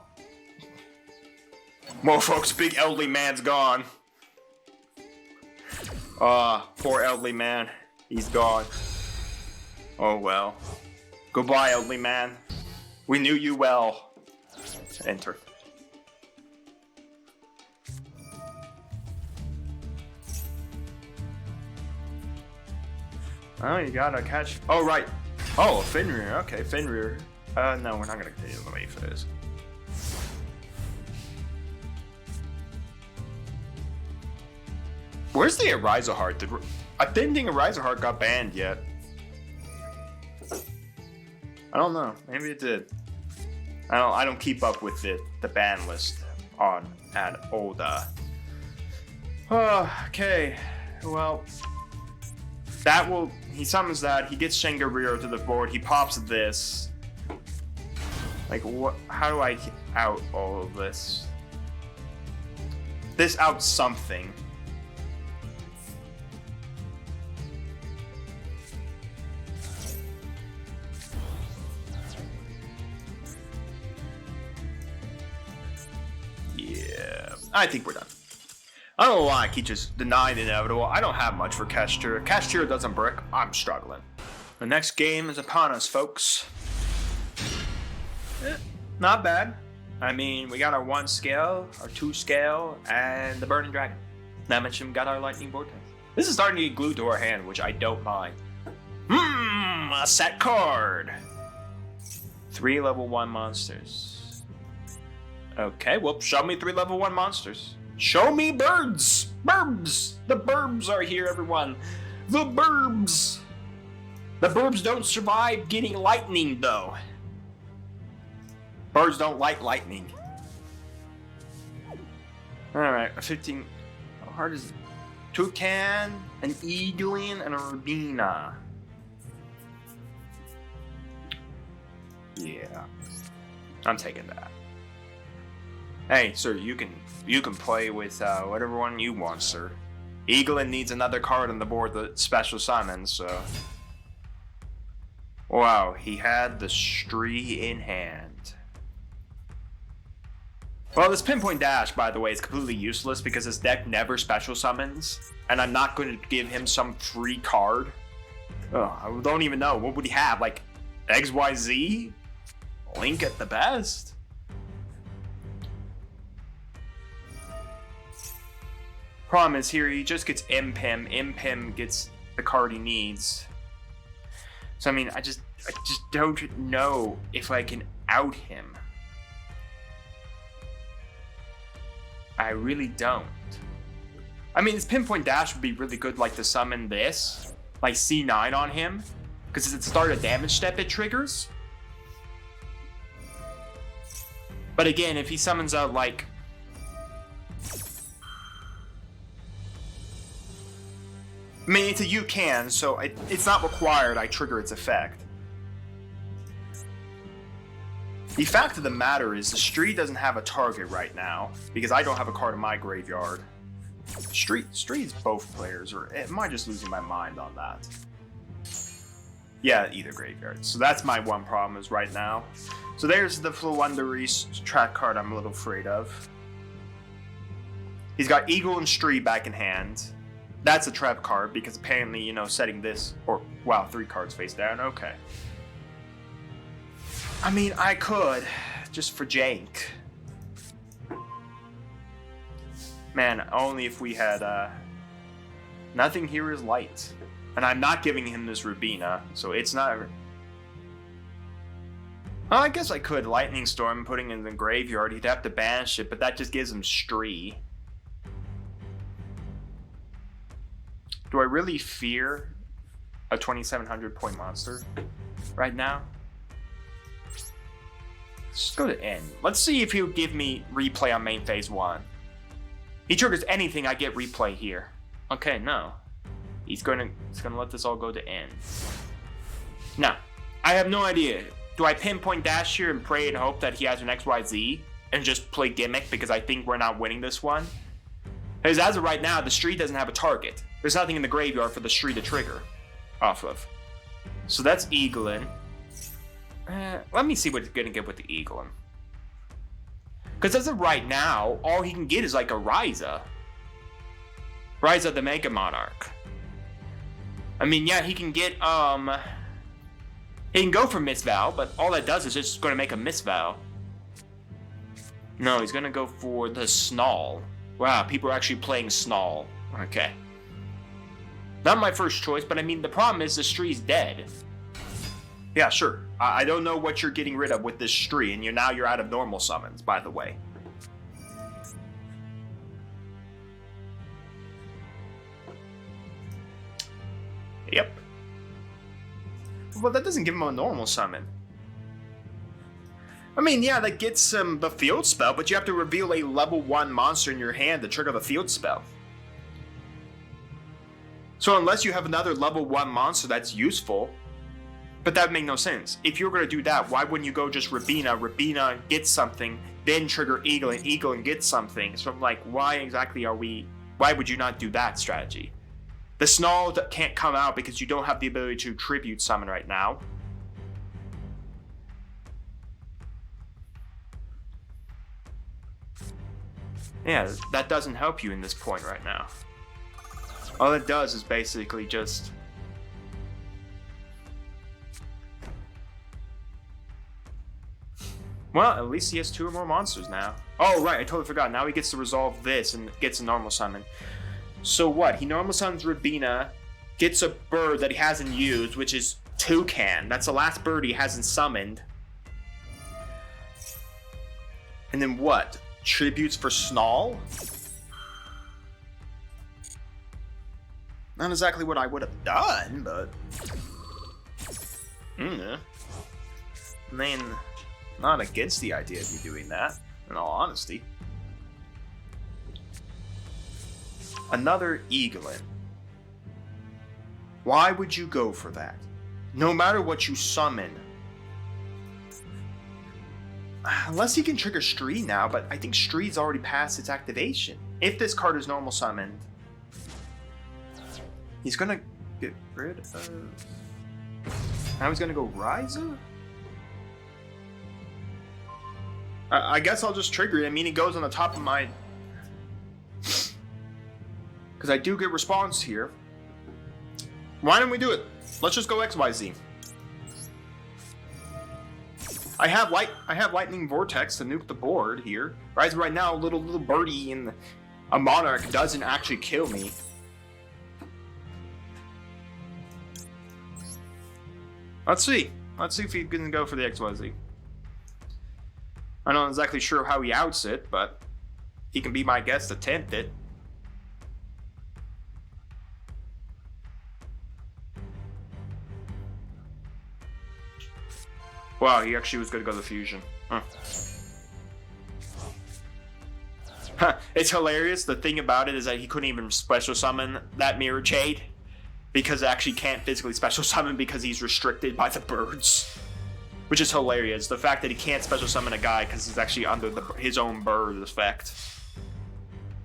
Well, folks, big elderly man's gone. Poor elderly man. He's gone. Oh well. Goodbye, elderly man. We knew you well. Enter. Oh, you gotta catch. Oh, right. Oh, Fenrir. Okay, Fenrir. No, we're not gonna continue the way for this. Where's the Ariza Heart? I didn't think Ariza Heart got banned yet. I don't know. Maybe it did. I don't keep up with the ban list at Oda. Okay. Well, he summons that. He gets Shangariro to the board. He pops this. Like what? How do I out all of this? This out something. I think we're done. I don't know why I keep just denying the inevitable. I don't have much for Cashier. Cashier doesn't brick. I'm struggling. The next game is upon us, folks. Not bad. I mean, we got our 1 scale, our 2 scale, and the Burning Dragon. Not mentioned we got our Lightning Vortex. This is starting to get glued to our hand, which I don't mind. A set card. 3 level 1 monsters. Okay, well, show me 3 level 1 monsters. Show me birds! Burbs! The burbs are here, everyone. The burbs! The burbs don't survive getting lightning, though. Birds don't like lightning. Alright, a 15... How hard is it? Toucan, an Eaglin, and a Rabina. Yeah. I'm taking that. Hey, sir, you can play with whatever one you want, sir. Eaglin needs another card on the board that special summons, so... Wow, he had the Stree in hand. Well, this Pinpoint Dash, by the way, is completely useless because his deck never special summons, and I'm not going to give him some free card. Oh, I don't even know. What would he have? Like, XYZ? Link at the best? Problem is here, he just gets Impim. Impim gets the card he needs. So, I mean, I just don't know if I can out him. I really don't. I mean, this Pinpoint Dash would be really good, like, to summon this. Like, C9 on him. Because at the start of damage step, it triggers. But again, if he summons out, like... I mean, it's a you can, so it's not required I trigger its effect. The fact of the matter is, the Stree doesn't have a target right now, because I don't have a card in my graveyard. Stree's both players, or am I just losing my mind on that? Yeah, either graveyard. So that's my one problem is right now. So there's the Floowandereeze track card I'm a little afraid of. He's got Eagle and Stree back in hand. That's a trap card, because apparently, you know, setting this... Or, wow, 3 cards face down, okay. I mean, I could, just for jank. Man, only if we had, Nothing here is light. And I'm not giving him this Rubina, so it's not... Well, I guess I could Lightning Storm, putting it in the graveyard. He'd have to banish it, but that just gives him Stree. Do I really fear a 2,700 point monster right now? Let's just go to N. Let's see if he'll give me replay on main phase 1. He triggers anything, I get replay here. Okay, no. He's gonna let this all go to N. Now, I have no idea. Do I Pinpoint Dash here and pray and hope that he has an XYZ and just play Gimmick because I think we're not winning this one? Because as of right now, the Stree doesn't have a target. There's nothing in the graveyard for the Stree to trigger off of. So that's Eaglin. Let me see what he's gonna get with the Eaglin. Because as of right now, all he can get is like a Ryza. Ryza the Mega Monarch. I mean, yeah, he can get, he can go for Misval, but all that does is just gonna make a Misval. No, he's gonna go for the Snarl. Wow, people are actually playing Snarl. Okay. Not my first choice, but I mean, the problem is the Stree's dead. Yeah, sure. I don't know what you're getting rid of with this Stree, and now you're out of normal summons, by the way. Yep. Well, that doesn't give him a normal summon. I mean, yeah, that gets him the field spell, but you have to reveal a level 1 monster in your hand to trigger the field spell. So unless you have another level 1 monster that's useful, but that would make no sense. If you're going to do that, why wouldn't you go just Rabina? Rabina gets something, then trigger Eagle, and Eagle and get something. So I'm like, why exactly why would you not do that strategy? The Snarl can't come out because you don't have the ability to tribute summon right now. Yeah, that doesn't help you in this point right now. All it does is basically just... Well, at least he has 2 or more monsters now. Oh, right, I totally forgot. Now he gets to resolve this and gets a normal summon. So what? He normal summons Rabina, gets a bird that he hasn't used, which is Toucan. That's the last bird he hasn't summoned. And then what? Tributes for Snarl? Not exactly what I would have done, but... I mean, not against the idea of you doing that, in all honesty. Another Eaglin. Why would you go for that? No matter what you summon. Unless he can trigger Stree now, but I think Stree's already passed its activation. If this card is normal summoned, he's gonna get rid of... Now he's gonna go Ryza? I guess I'll just trigger it. I mean, it goes on the top of my... Because I do get response here. Why don't we do it? Let's just go XYZ. I have Lightning Vortex to nuke the board here. Right now, little birdie in a Monarch doesn't actually kill me. Let's see. Let's see if he can go for the XYZ. I'm not exactly sure how he outs it, but he can be my guest to tempt it. Wow, he actually was going to go the fusion. Huh. It's hilarious. The thing about it is that he couldn't even special summon that Mirror Jade, because it actually can't physically special summon because he's restricted by the birds. Which is hilarious. The fact that he can't special summon a guy because he's actually under his own bird effect.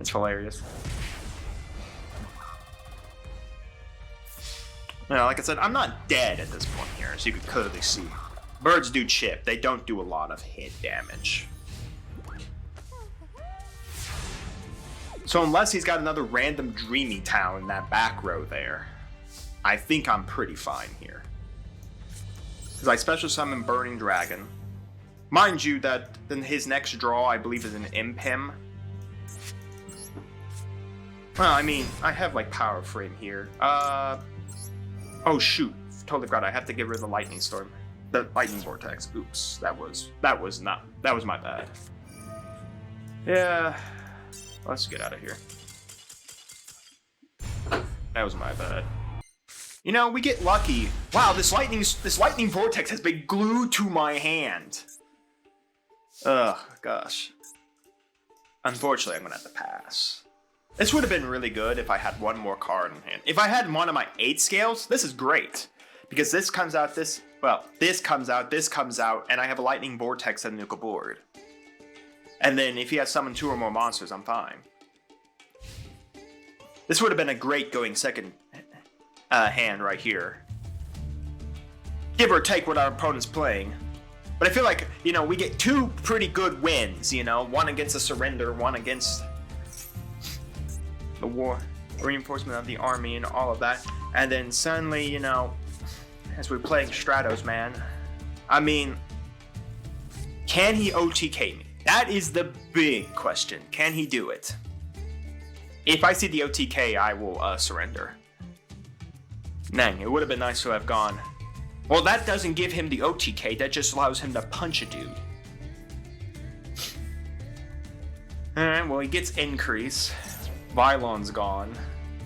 It's hilarious. Now, like I said, I'm not dead at this point here, as you can clearly see. Birds do chip. They don't do a lot of hit damage. So unless he's got another random Dreamy Town in that back row there, I think I'm pretty fine here. Because I special summon Burning Dragon. Mind you that then his next draw, I believe, is an Impim. Well, I mean, I have like Power Frame here. Oh shoot, totally forgot. I have to get rid of the Lightning Storm. The Lightning Vortex. Oops, that was my bad. Yeah, let's get out of here. That was my bad. You know, we get lucky. Wow, this lightning vortex has been glued to my hand. Ugh, gosh. Unfortunately, I'm gonna have to pass. This would have been really good if I had one more card in hand. If I had one of my 8 scales, this is great. Because this comes out, this comes out, and I have a lightning vortex and nuke a board. And then if he has summoned 2 or more monsters, I'm fine. This would have been a great going second hand right here. Give or take what our opponent's playing. But I feel like, you know, we get 2 pretty good wins, you know? One against the surrender, one against the war, reinforcement of the army and all of that. And then suddenly, you know, as we're playing Stratos, man, I mean, can he OTK me? That is the big question. Can he do it? If I see the OTK, I will surrender. Dang, it would have been nice to have gone. Well, that doesn't give him the OTK, that just allows him to punch a dude. Alright, well, he gets increase. Vylon's gone.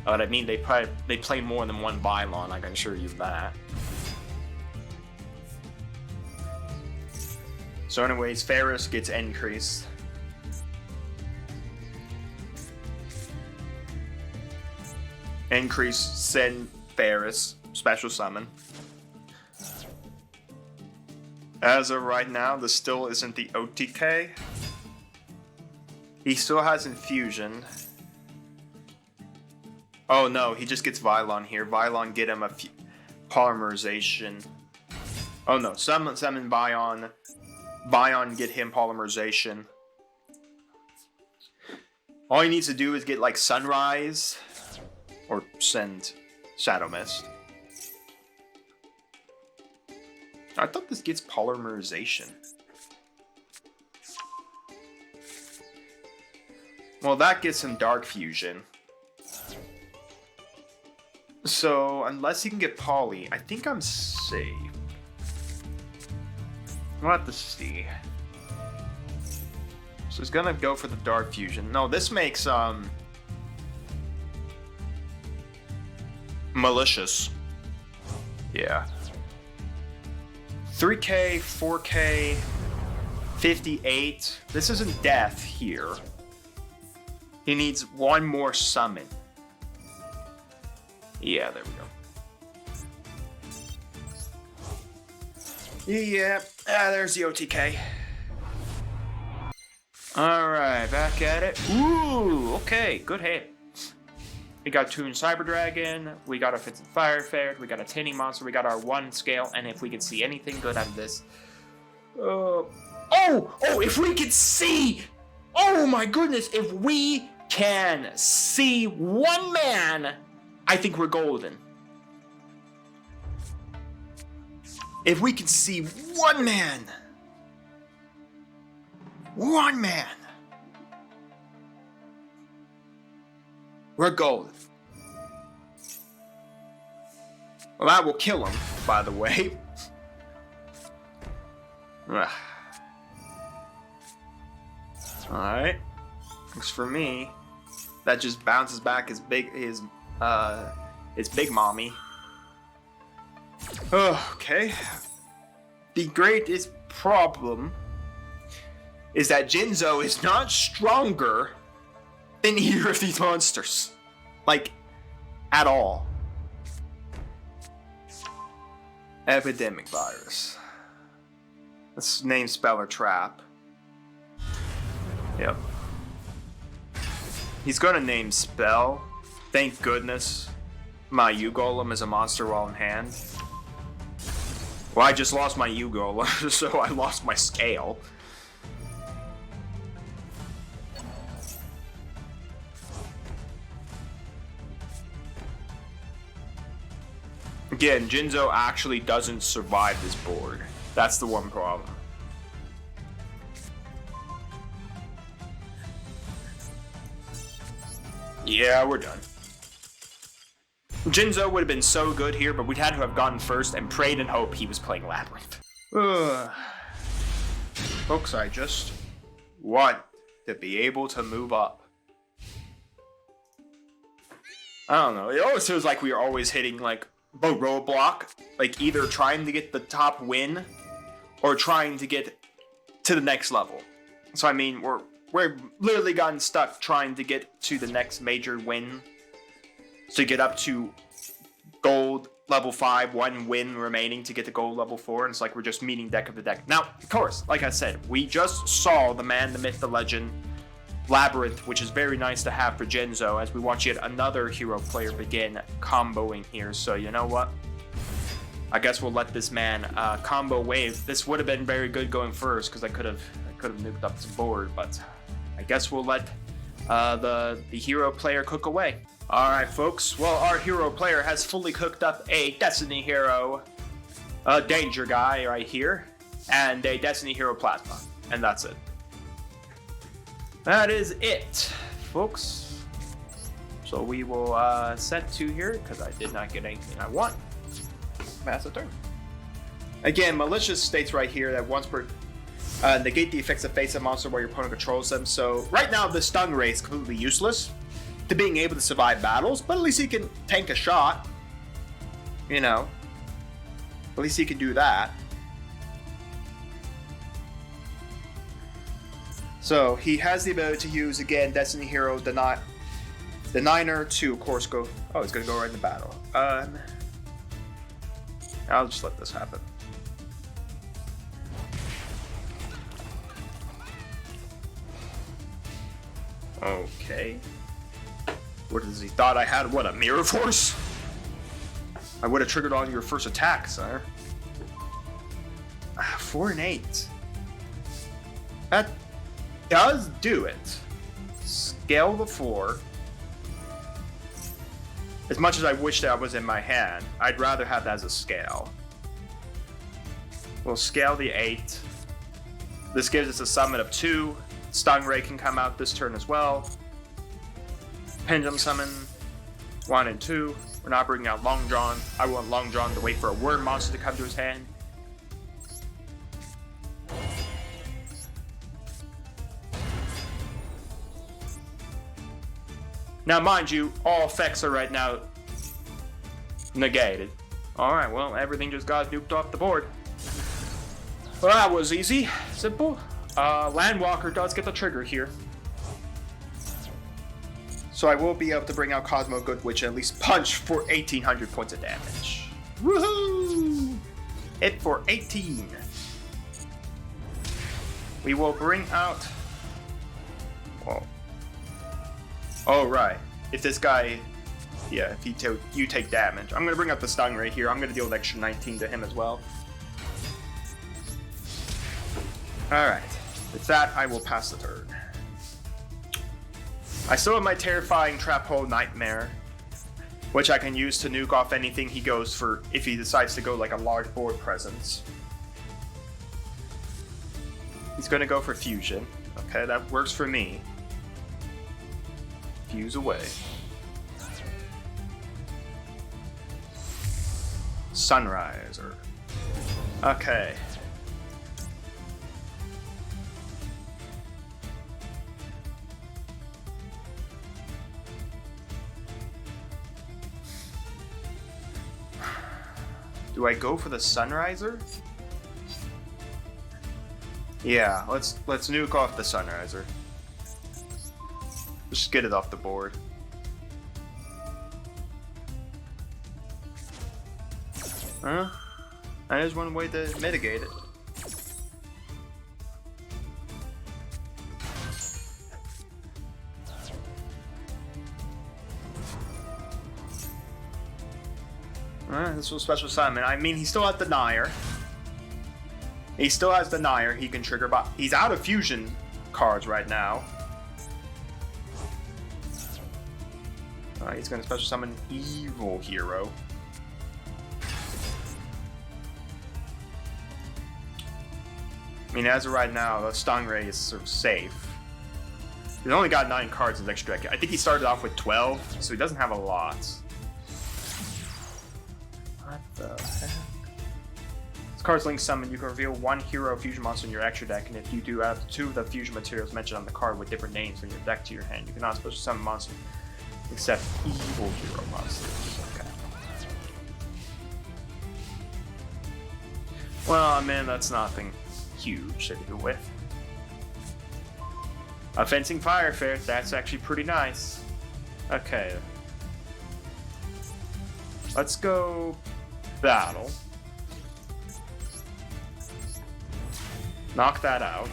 But I mean, they play more than one Vylon, I can assure you that. So anyways, Ferris gets increased. Increase, send Ferris, special summon. As of right now, this still isn't the OTK. He still has Infusion. Oh no, he just gets Vylon here. Vylon get him a polymerization. Oh no, summon Vion. Vion get him polymerization. All he needs to do is get like Sunrise or send Shadow Mist. I thought this gets polymerization. Well, that gets him Dark Fusion. So, unless he can get Poly, I think I'm safe. We'll have to see. So he's gonna go for the Dark Fusion. No, this makes, malicious. Yeah. 3K, 4K, 58. This isn't death here. He needs one more summon. Yeah, there we go. Yeah, there's the OTK. Alright, back at it. Ooh, okay, good hit. We got Toon Cyber Dragon, we got a Fits and Fire Ferret, we got a Tinny Monster, we got our 1 scale, and if we can see anything good out of this. If we could see! Oh my goodness, if we can see one man, I think we're golden. If we can see one man. One man. We're golden. Well, that will kill him, by the way. Alright. Looks for me. That just bounces back his big mommy. Okay. The greatest problem is that Jinzo is not stronger than either of these monsters. Like, at all. Epidemic virus. Let's name Speller Trap. Yep. He's gonna name Spell. Thank goodness my YuGolem is a monster while in hand. Well, I just lost my YuGolem, so I lost my scale. Again, Jinzo actually doesn't survive this board. That's the one problem. Yeah, we're done. Jinzo would have been so good here, but we'd had to have gone first and prayed and hoped he was playing Labyrinth. Folks, I just want to be able to move up. I don't know. It always feels like we are always hitting like a roadblock, like either trying to get the top win or trying to get to the next level. So I mean, we're literally gotten stuck trying to get to the next major win. So get up to gold level 5, 1 win remaining to get to gold level 4, and it's like we're just meeting deck of the deck. Now, of course, like I said, we just saw the man, the myth, the legend, Labyrinth, which is very nice to have for Jinzo, as we watch yet another hero player begin comboing here. So you know what? I guess we'll let this man combo wave. This would have been very good going first, because I could have nuked up the board, but I guess we'll let the hero player cook away. Alright folks, well our hero player has fully cooked up a Destiny Hero, a Danger Guy right here, and a Destiny Hero Plasma, and that's it. That is it, folks. So we will set 2 here, because I did not get anything I want. Pass the turn. Again, Malicious states right here that once per negate the effects of face a monster while your opponent controls them. So right now the stun ray is completely useless to being able to survive battles, but at least he can tank a shot. You know, at least he can do that. So he has the ability to use again Destiny Hero Deniner to of course go. Oh, he's gonna go right into battle. I'll just let this happen. Okay. What is he thought I had? What, a Mirror Force? I would have triggered on your first attack, sir. 4 and 8. That does do it. scale the 4. As much as I wish that was in my hand, I'd rather have that as a scale. We'll scale the 8. This gives us a summon of 2. Stingray can come out this turn as well. Pendulum summon 1 and 2. We're not bringing out Long John. I want Long John to wait for a Worm monster to come to his hand. Now, mind you, all effects are right now negated. Alright, well, everything just got nuked off the board. Well, that was easy. Simple. Landwalker does get the trigger here. So I will be able to bring out Cosmo Good Witch and at least punch for 1,800 points of damage. Woohoo! Hit for 18. We will bring out... Whoa. Oh, right. If this guy... Yeah, if you take damage. I'm going to bring up the Stingray here. I'm going to deal an extra 19 to him as well. Alright. With that, I will pass the turn. I still have my terrifying Trap Hole Nightmare, which I can use to nuke off anything he goes for if he decides to go like a large board presence. He's going to go for Fusion. Okay, that works for me. Fuse away. Sunriser. Okay. Do I go for the Sunriser? Yeah, let's nuke off the Sunriser. Just get it off the board. Huh? That is one way to mitigate it. Alright, this was special summon. I mean, he still has Denier. He still has Denier he can trigger, but he's out of fusion cards right now. Alright, he's gonna special summon Evil Hero. I mean, as of right now, the Stingray is sort of safe. He's only got 9 cards in his extra deck. I think he started off with 12, so he doesn't have a lot. What the heck? This card's link summon. You can reveal 1 hero fusion monster in your extra deck, and if you do, add 2 of the fusion materials mentioned on the card with different names from your deck to your hand. You cannot special summon monsters except evil hero monsters. Okay. Well, I mean, that's nothing huge to do with. A Fencing Fire Ferret, that's actually pretty nice. Okay. Let's go battle. Knock that out.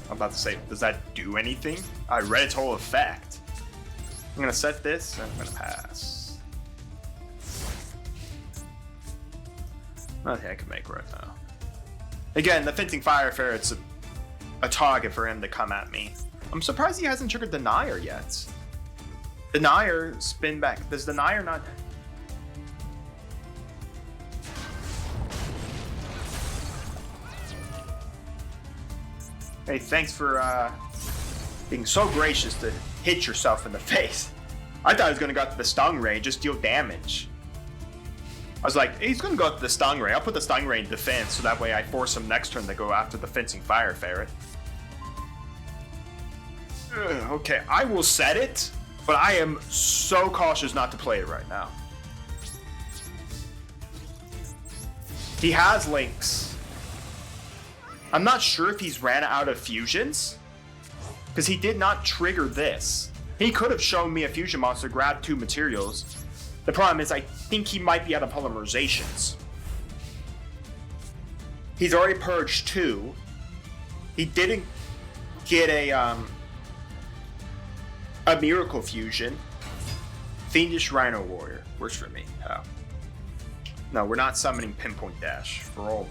I'm about to say, does that do anything? I read its whole effect. I'm gonna set this, and I'm gonna pass. Nothing I can make right now. Again, the Fencing Fire Ferret's a target for him to come at me. I'm surprised he hasn't triggered Denier yet. Denier, spin back. Does Denier not... Hey, thanks for being so gracious to hit yourself in the face. I thought he was going to go to the Stingray and just deal damage. I was like, hey, he's going to go up to the Stingray. I'll put the Stingray in defense, so that way I force him next turn to go after the Fencing Fire Ferret. Okay, I will set it, but I am so cautious not to play it right now. He has links. I'm not sure if he's ran out of fusions, because he did not trigger this. He could have shown me a fusion monster, grabbed 2 materials. The problem is I think he might be out of polymerizations. He's already purged 2. He didn't get a Miracle Fusion. Fiendish Rhino Warrior. Works for me. Oh. No, we're not summoning Pinpoint Dash for all.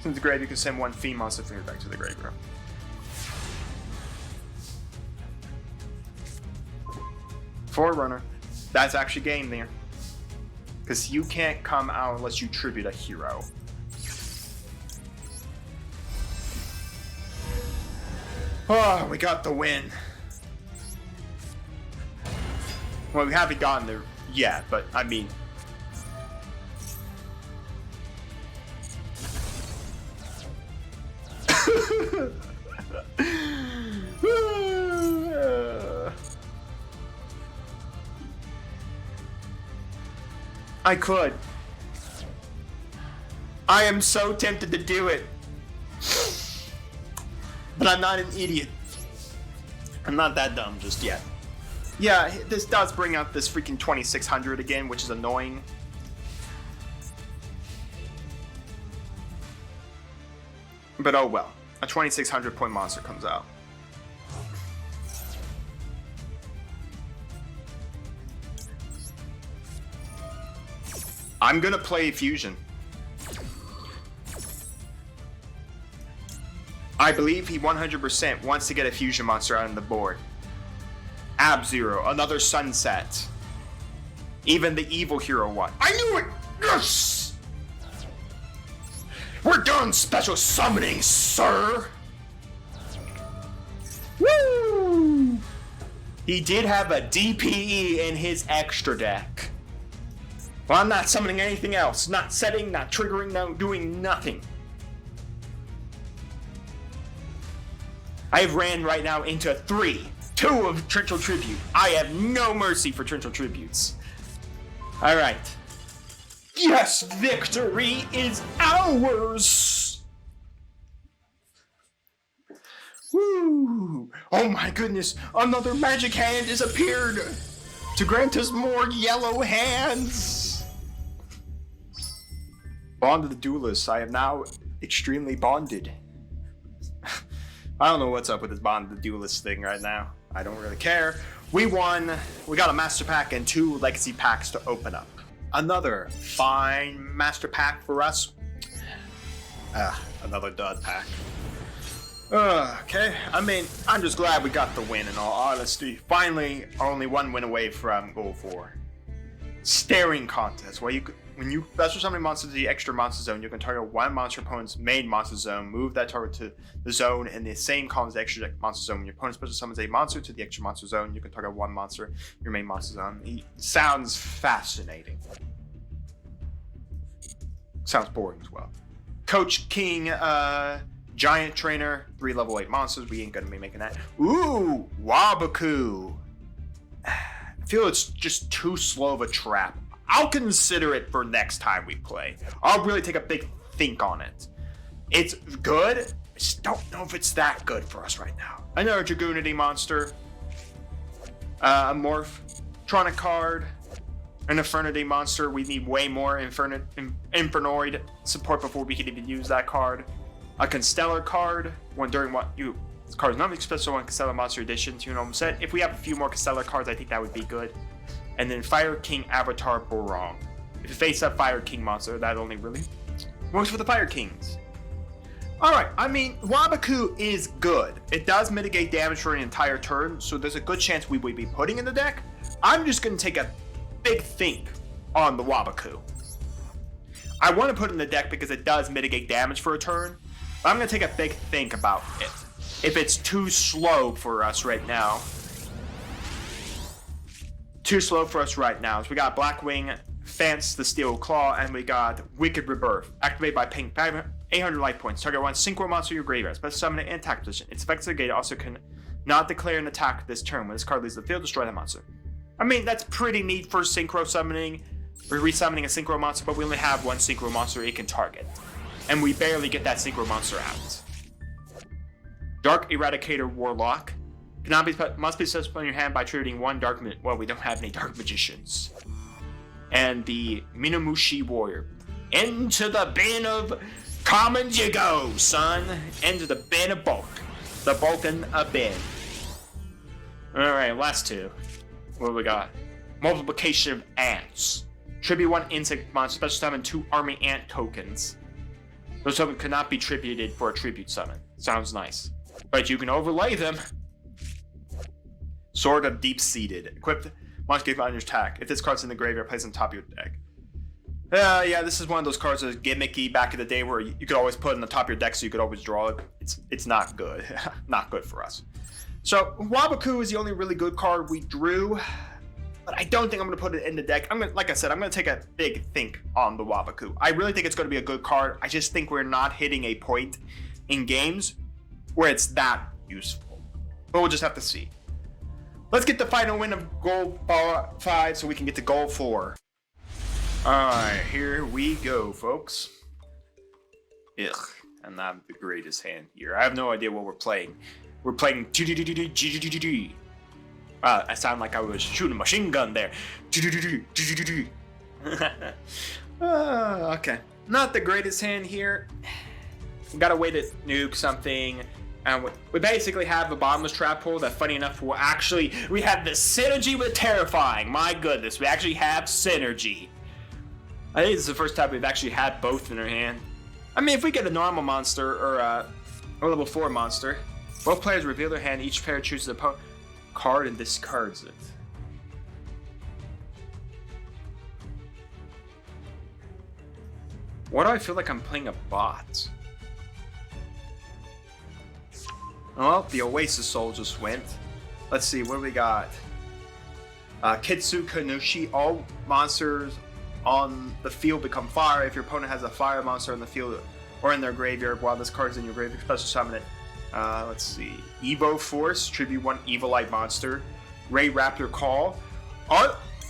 Since the grave, you can send one fiend monster from your deck to the graveyard. Forerunner. That's actually game there. Because you can't come out unless you tribute a hero. Oh, we got the win. Well, we haven't gotten there yet, but I mean... I could. I am so tempted to do it. But I'm not an idiot. I'm not that dumb just yet. Yeah, this does bring out this freaking 2600 again, which is annoying. But oh well. A 2600 point monster comes out. I'm gonna play Fusion. I believe he 100% wants to get a Fusion monster out on the board. Ab-Zero, another Sunset. Even the evil hero one. I knew it! Yes! We're done special summoning, sir! Woo! He did have a DPE in his extra deck. Well, I'm not summoning anything else. Not setting, not triggering, no doing nothing. I have ran right now into 2 of Torrential Tribute. I have no mercy for Torrential Tributes. Alright. Yes, victory is ours! Woo! Oh my goodness, another magic hand has appeared to grant us more yellow hands! Bond of the Duelist. I am now extremely bonded. I don't know what's up with this Bond of the Duelist thing right now. I don't really care. We won. We got a Master Pack and 2 Legacy Packs to open up. Another fine Master Pack for us. Another dud pack. Okay, I mean, I'm just glad we got the win in all honesty. Finally, only 1 win away from goal 4. Staring Contest, where when you special summon monster to the extra monster zone, you can target 1 monster opponent's main monster zone, move that target to the zone in the same column as the extra monster zone. When your opponent special summons a monster to the extra monster zone, you can target 1 monster in your main monster zone. He sounds fascinating. Sounds boring as well. Coach King, Giant Trainer, 3 level 8 monsters. We ain't gonna be making that. Ooh, Wabaku. I feel it's just too slow of a trap. I'll consider it for next time we play. I'll really take a big think on it. It's good. I just don't know if it's that good for us right now. Another Dragoonity monster. A Morph. Tronic card. An Infernity monster. We need way more Infernoid support before we can even use that card. A Constellar card. This card is not special on Constellar Monster Edition to your normal set. If we have a few more Constellar cards, I think that would be good. And then Fire King Avatar Borong. If you face up Fire King monster, that only really works for the Fire Kings. Alright, I mean, Wabaku is good. It does mitigate damage for an entire turn, so there's a good chance we would be putting in the deck. I'm just going to take a big think on the Wabaku. I want to put it in the deck because it does mitigate damage for a turn, but I'm going to take a big think about it. If it's too slow for us right now. So we got Blackwing, Fance the Steel Claw, and we got Wicked Rebirth. Activate by paying 800 life points. Target 1 synchro monster in your graveyard. Special summon it in attack position. Its effects negate also can not declare an attack this turn. When this card leaves the field, destroy that monster. I mean, that's pretty neat for synchro summoning. We're resummoning a synchro monster, but we only have 1 synchro monster it can target. And we barely get that synchro monster out. Dark Eradicator Warlock. Must be suspended in your hand by triggering 1 dark... Well, we don't have any dark magicians. And the Minamushi Warrior. Into the bin of commons you go, son. Into the bin of bulk. The bulkin a bin. Alright, last 2. What do we got? Multiplication of Ants. Tribute 1 insect monster. Special summon 2 army ant tokens. Those summons cannot be tributed for a tribute summon. Sounds nice. But you can overlay them. Sword of Deep-Seated. Equipped monster give on your attack. If this card's in the graveyard, place on top of your deck. Yeah, this is one of those cards that was gimmicky back in the day where you could always put it on the top of your deck so you could always draw it. It's not good. Not good for us. So, Waboku is the only really good card we drew. But I don't think I'm going to put it in the deck. Like I said, I'm going to take a big think on the Waboku. I really think it's going to be a good card. I just think we're not hitting a point in games where it's that useful. But we'll just have to see. Let's get the final win of goal 5 so we can get to goal 4. Alright, here we go, folks. Ugh, and not the greatest hand here. I have no idea what we're playing. We're playing I sound like I was shooting a machine gun there. Okay. Not the greatest hand here. We got a way to nuke something. And we basically have a bottomless trap hole that, funny enough, we have the synergy with Terrifying. My goodness, we actually have synergy. I think this is the first time we've actually had both in our hand. I mean, if we get a normal monster or a level 4 monster, both players reveal their hand, each player chooses a card and discards it. Why do I feel like I'm playing a bot? Well, the Oasis Soul just went. Let's see, what do we got? Kitsuka Nushi. All monsters on the field become fire. If your opponent has a fire monster on the field or in their graveyard while this card's in your graveyard, special summon it. Let's see. Evo Force, tribute 1 Evilite monster. Ray Raptor Call.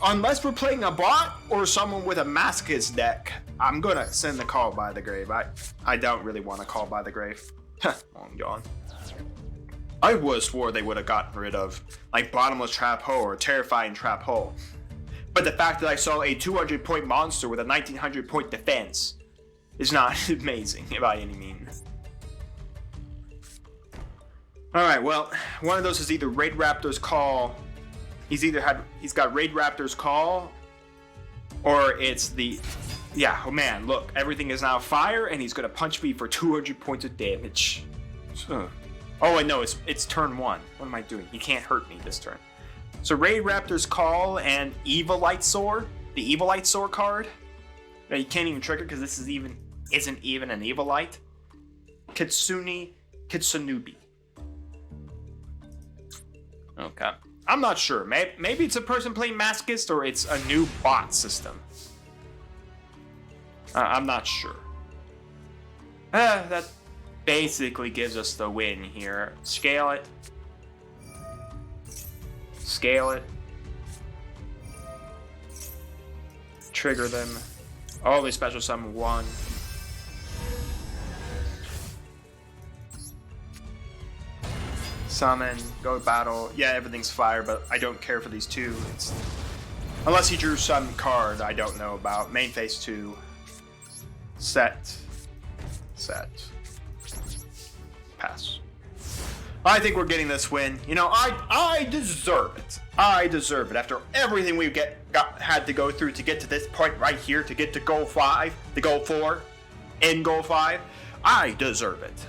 Unless we're playing a bot or someone with a Masochist deck, I'm gonna send the Call by the Grave. I don't really want to Call by the Grave. Long gone. I would have swore they would have gotten rid of like Bottomless Trap Hole or Terrifying Trap Hole. But the fact that I saw a 200-point monster with a 1900-point defense is not amazing by any means. Alright, well, one of those is either Raid Raptor's Call. He's got Raid Raptor's Call, or it's the... Yeah, oh man, look, everything is now fire, and he's gonna punch me for 200 points of damage. Oh, wait, no, it's turn 1. What am I doing? He can't hurt me this turn. So Raid Raptor's Call and Evilite Sword, the Evilite Sword card. Now, you can't even trigger because this isn't even an Evilite. Kitsunubi. Okay. I'm not sure. Maybe it's a person playing Masochist or it's a new bot system. I'm not sure. That basically gives us the win here. Scale it. Scale it. Trigger them. Only special summon 1. Summon, go to battle. Yeah, everything's fire, but I don't care for these two. Unless he drew some card I don't know about. Main phase 2. Set. Pass. I think we're getting this win. You know, I deserve it. I deserve it. After everything we had to go through to get to this point right here, to get to goal 5, to goal 4, in goal 5, I deserve it.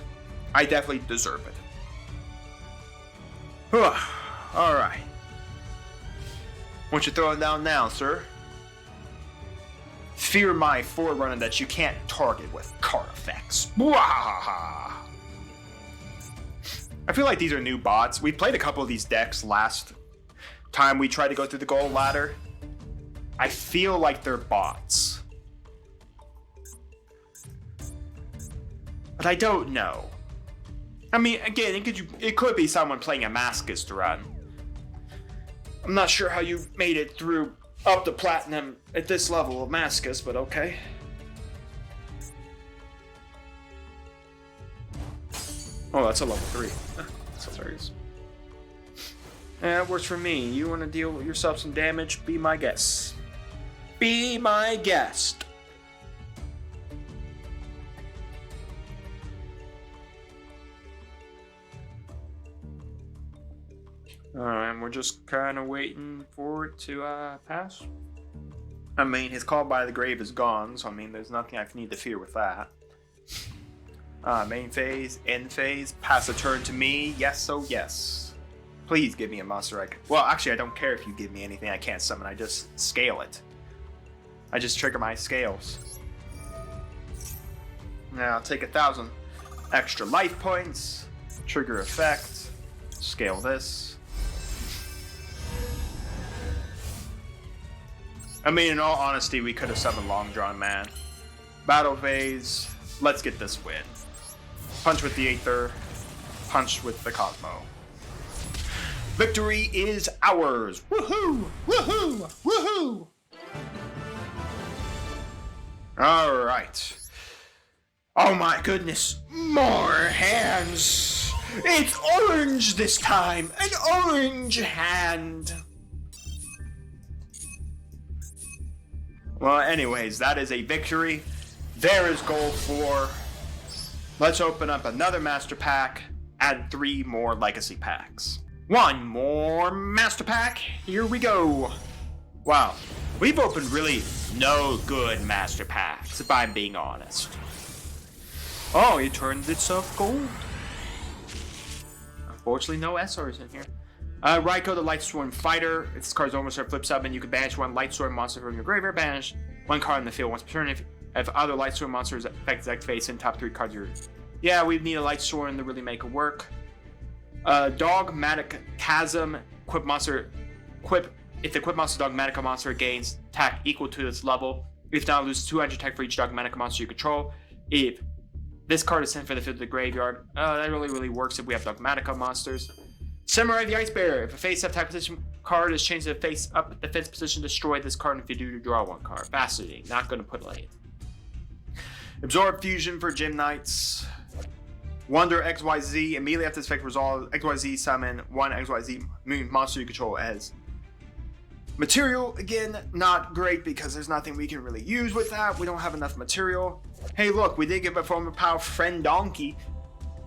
I definitely deserve it. Alright. What you throwing down now, sir? Fear my Forerunner that you can't target with card effects. Wahaha! I feel like these are new bots. We played a couple of these decks last time we tried to go through the gold ladder. I feel like they're bots. But I don't know. I mean, again, it could be someone playing a Masochist run. I'm not sure how you made it through up to Platinum at this level of Masochist, but okay. Oh, that's a level 3. That's hilarious. Yeah, it works for me. You want to deal yourself some damage? Be my guest. Be my guest. And we're just kind of waiting for it to pass. I mean, his Call by the Grave is gone, so I mean, there's nothing I need to fear with that. Main phase, end phase, pass a turn to me. Yes, oh yes. Please give me a monster I can... Well, actually, I don't care if you give me anything I can't summon. I just scale it. I just trigger my scales. Now, I'll take 1,000 extra life points. Trigger effect. Scale this. I mean, in all honesty, we could have summoned Long Drawn Man. Battle phase. Let's get this win. Punch with the Aether. Punch with the Cosmo. Victory is ours! Woohoo! Woohoo! Woohoo! Alright. Oh my goodness. More hands! It's orange this time! An orange hand! Well, anyways, that is a victory. There is goal 4. Let's open up another master pack. Add 3 more legacy packs. 1 more master pack. Here we go. Wow. We've opened really no good master packs, if I'm being honest. Oh, it turned itself gold. Unfortunately, no SRs in here. YuGiOh, the Lightstorm Fighter. If this card's almost flip sub, and you can banish 1 Lightstorm monster from your graveyard. Banish 1 card in the field once per turn. If other Lightstorm monsters affect deck face in top 3 cards, yeah, we need a Lightstorm to really make it work. Dogmatic Chasm. If the equip monster Dogmatic monster gains attack equal to its level, if not, lose 200 attack for each Dogmatic monster you control. If this card is sent for the field to the graveyard, that really works if we have Dogmatica monsters. Samurai the Ice Bear. If a face-up attack position card is changed to the face-up defense position, destroy this card. If you do, draw 1 card. Fascinating. Not going to put it in. Absorb Fusion for Gym Knights. Wonder XYZ. Immediately after this effect resolve, XYZ summon 1 XYZ monster you control as material. Again, not great because there's nothing we can really use with that. We don't have enough material. Hey, look, we did get a form of power Friend Donkey,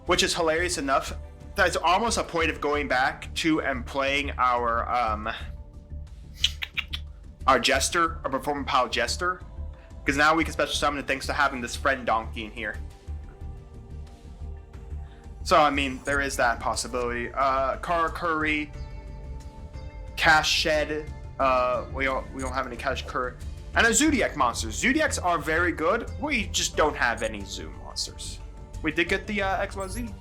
which is hilarious enough. That's almost a point of going back to and playing our Jester, our Performance Power Jester, because now we can special summon it thanks to having this Friend Donkey in here. So I mean, there is that possibility. Kara Curry, Cash Shed. We don't have any Cash Curry, and a Zodiac monster. Zodiacs are very good. We just don't have any Zoo monsters. We did get the XYZ.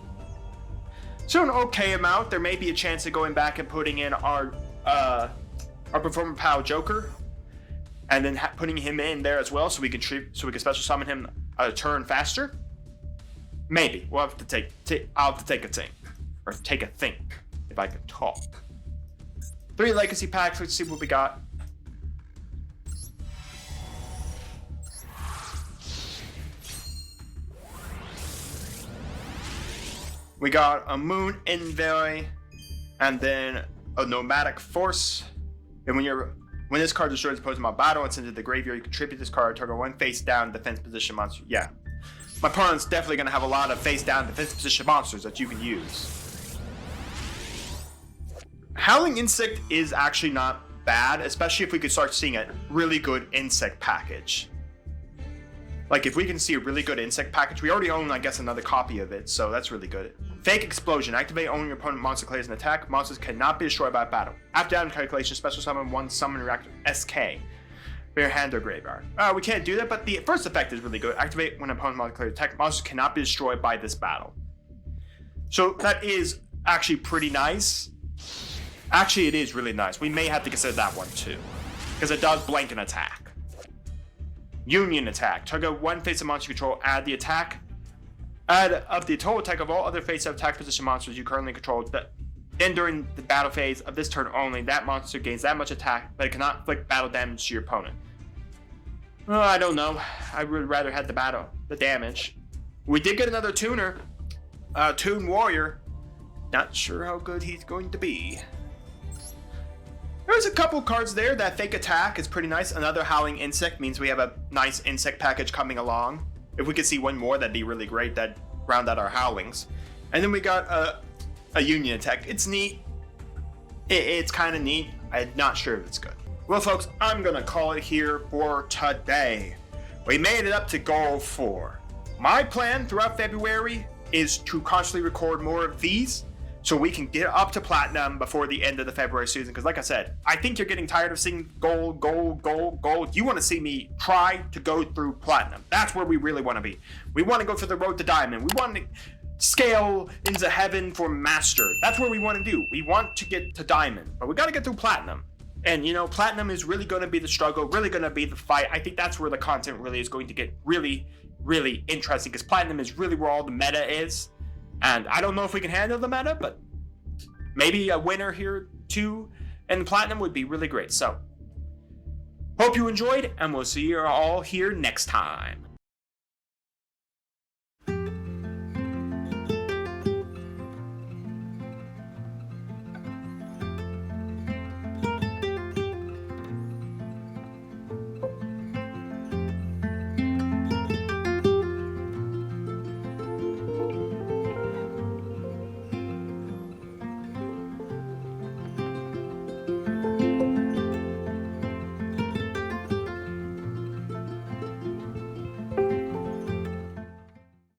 So an okay amount. There may be a chance of going back and putting in our Performance Power Joker, and then putting him in there as well, so we can special summon him a turn faster. Maybe we'll have to I'll have to take a think, or take a think if I can talk. 3 legacy packs. Let's see what we got. We got a Moon Envoy, and then a Nomadic Force. And when this card destroys opposing my battle and sends it to the graveyard, you contribute this card, target 1 face down defense position monster. Yeah. My opponent's definitely going to have a lot of face down defense position monsters that you can use. Howling Insect is actually not bad, especially if we could start seeing a really good insect package. Like, if we can see a really good insect package, we already own, I guess, another copy of it, so that's really good. Fake Explosion. Activate owning your opponent monster declares an attack. Monsters cannot be destroyed by battle. After damage calculation, special summon 1 summon reactor SK. For your hand or graveyard. We can't do that, but the first effect is really good. Activate when an opponent monster declares attack. Monsters cannot be destroyed by this battle. So that is actually pretty nice. Actually, it is really nice. We may have to consider that one too, because it does blank an attack. Union Attack. Target 1 face of monster you control. Add the attack. Add up the total attack of all other face-up attack position monsters you currently control. Then during the battle phase of this turn only, that monster gains that much attack, but it cannot inflict battle damage to your opponent. Well, I don't know. I would rather have the damage. We did get another tuner. Toon Warrior. Not sure how good he's going to be. There's a couple cards there. That Fake Attack is pretty nice. Another Howling Insect means we have a nice insect package coming along. If we could see one more, that'd be really great. That'd round out our Howlings. And then we got a Union Attack. It's neat. It's kind of neat. I'm not sure if it's good. Well, folks, I'm going to call it here for today. We made it up to goal 4. my plan throughout February is to constantly record more of these so we can get up to platinum before the end of the February season. Because like I said, I think you're getting tired of seeing gold, gold, gold, gold. You want to see me try to go through platinum. That's where we really want to be. We want to go for the road to diamond. We want to scale into heaven for master. That's what we want to do. We want to get to diamond, but we got to get through platinum. And you know, platinum is really going to be the struggle, really going to be the fight. I think that's where the content really is going to get really, really interesting, because platinum is really where all the meta is. And I don't know if we can handle the meta, but maybe a winner here too in platinum would be really great. So hope you enjoyed, and we'll see you all here next time.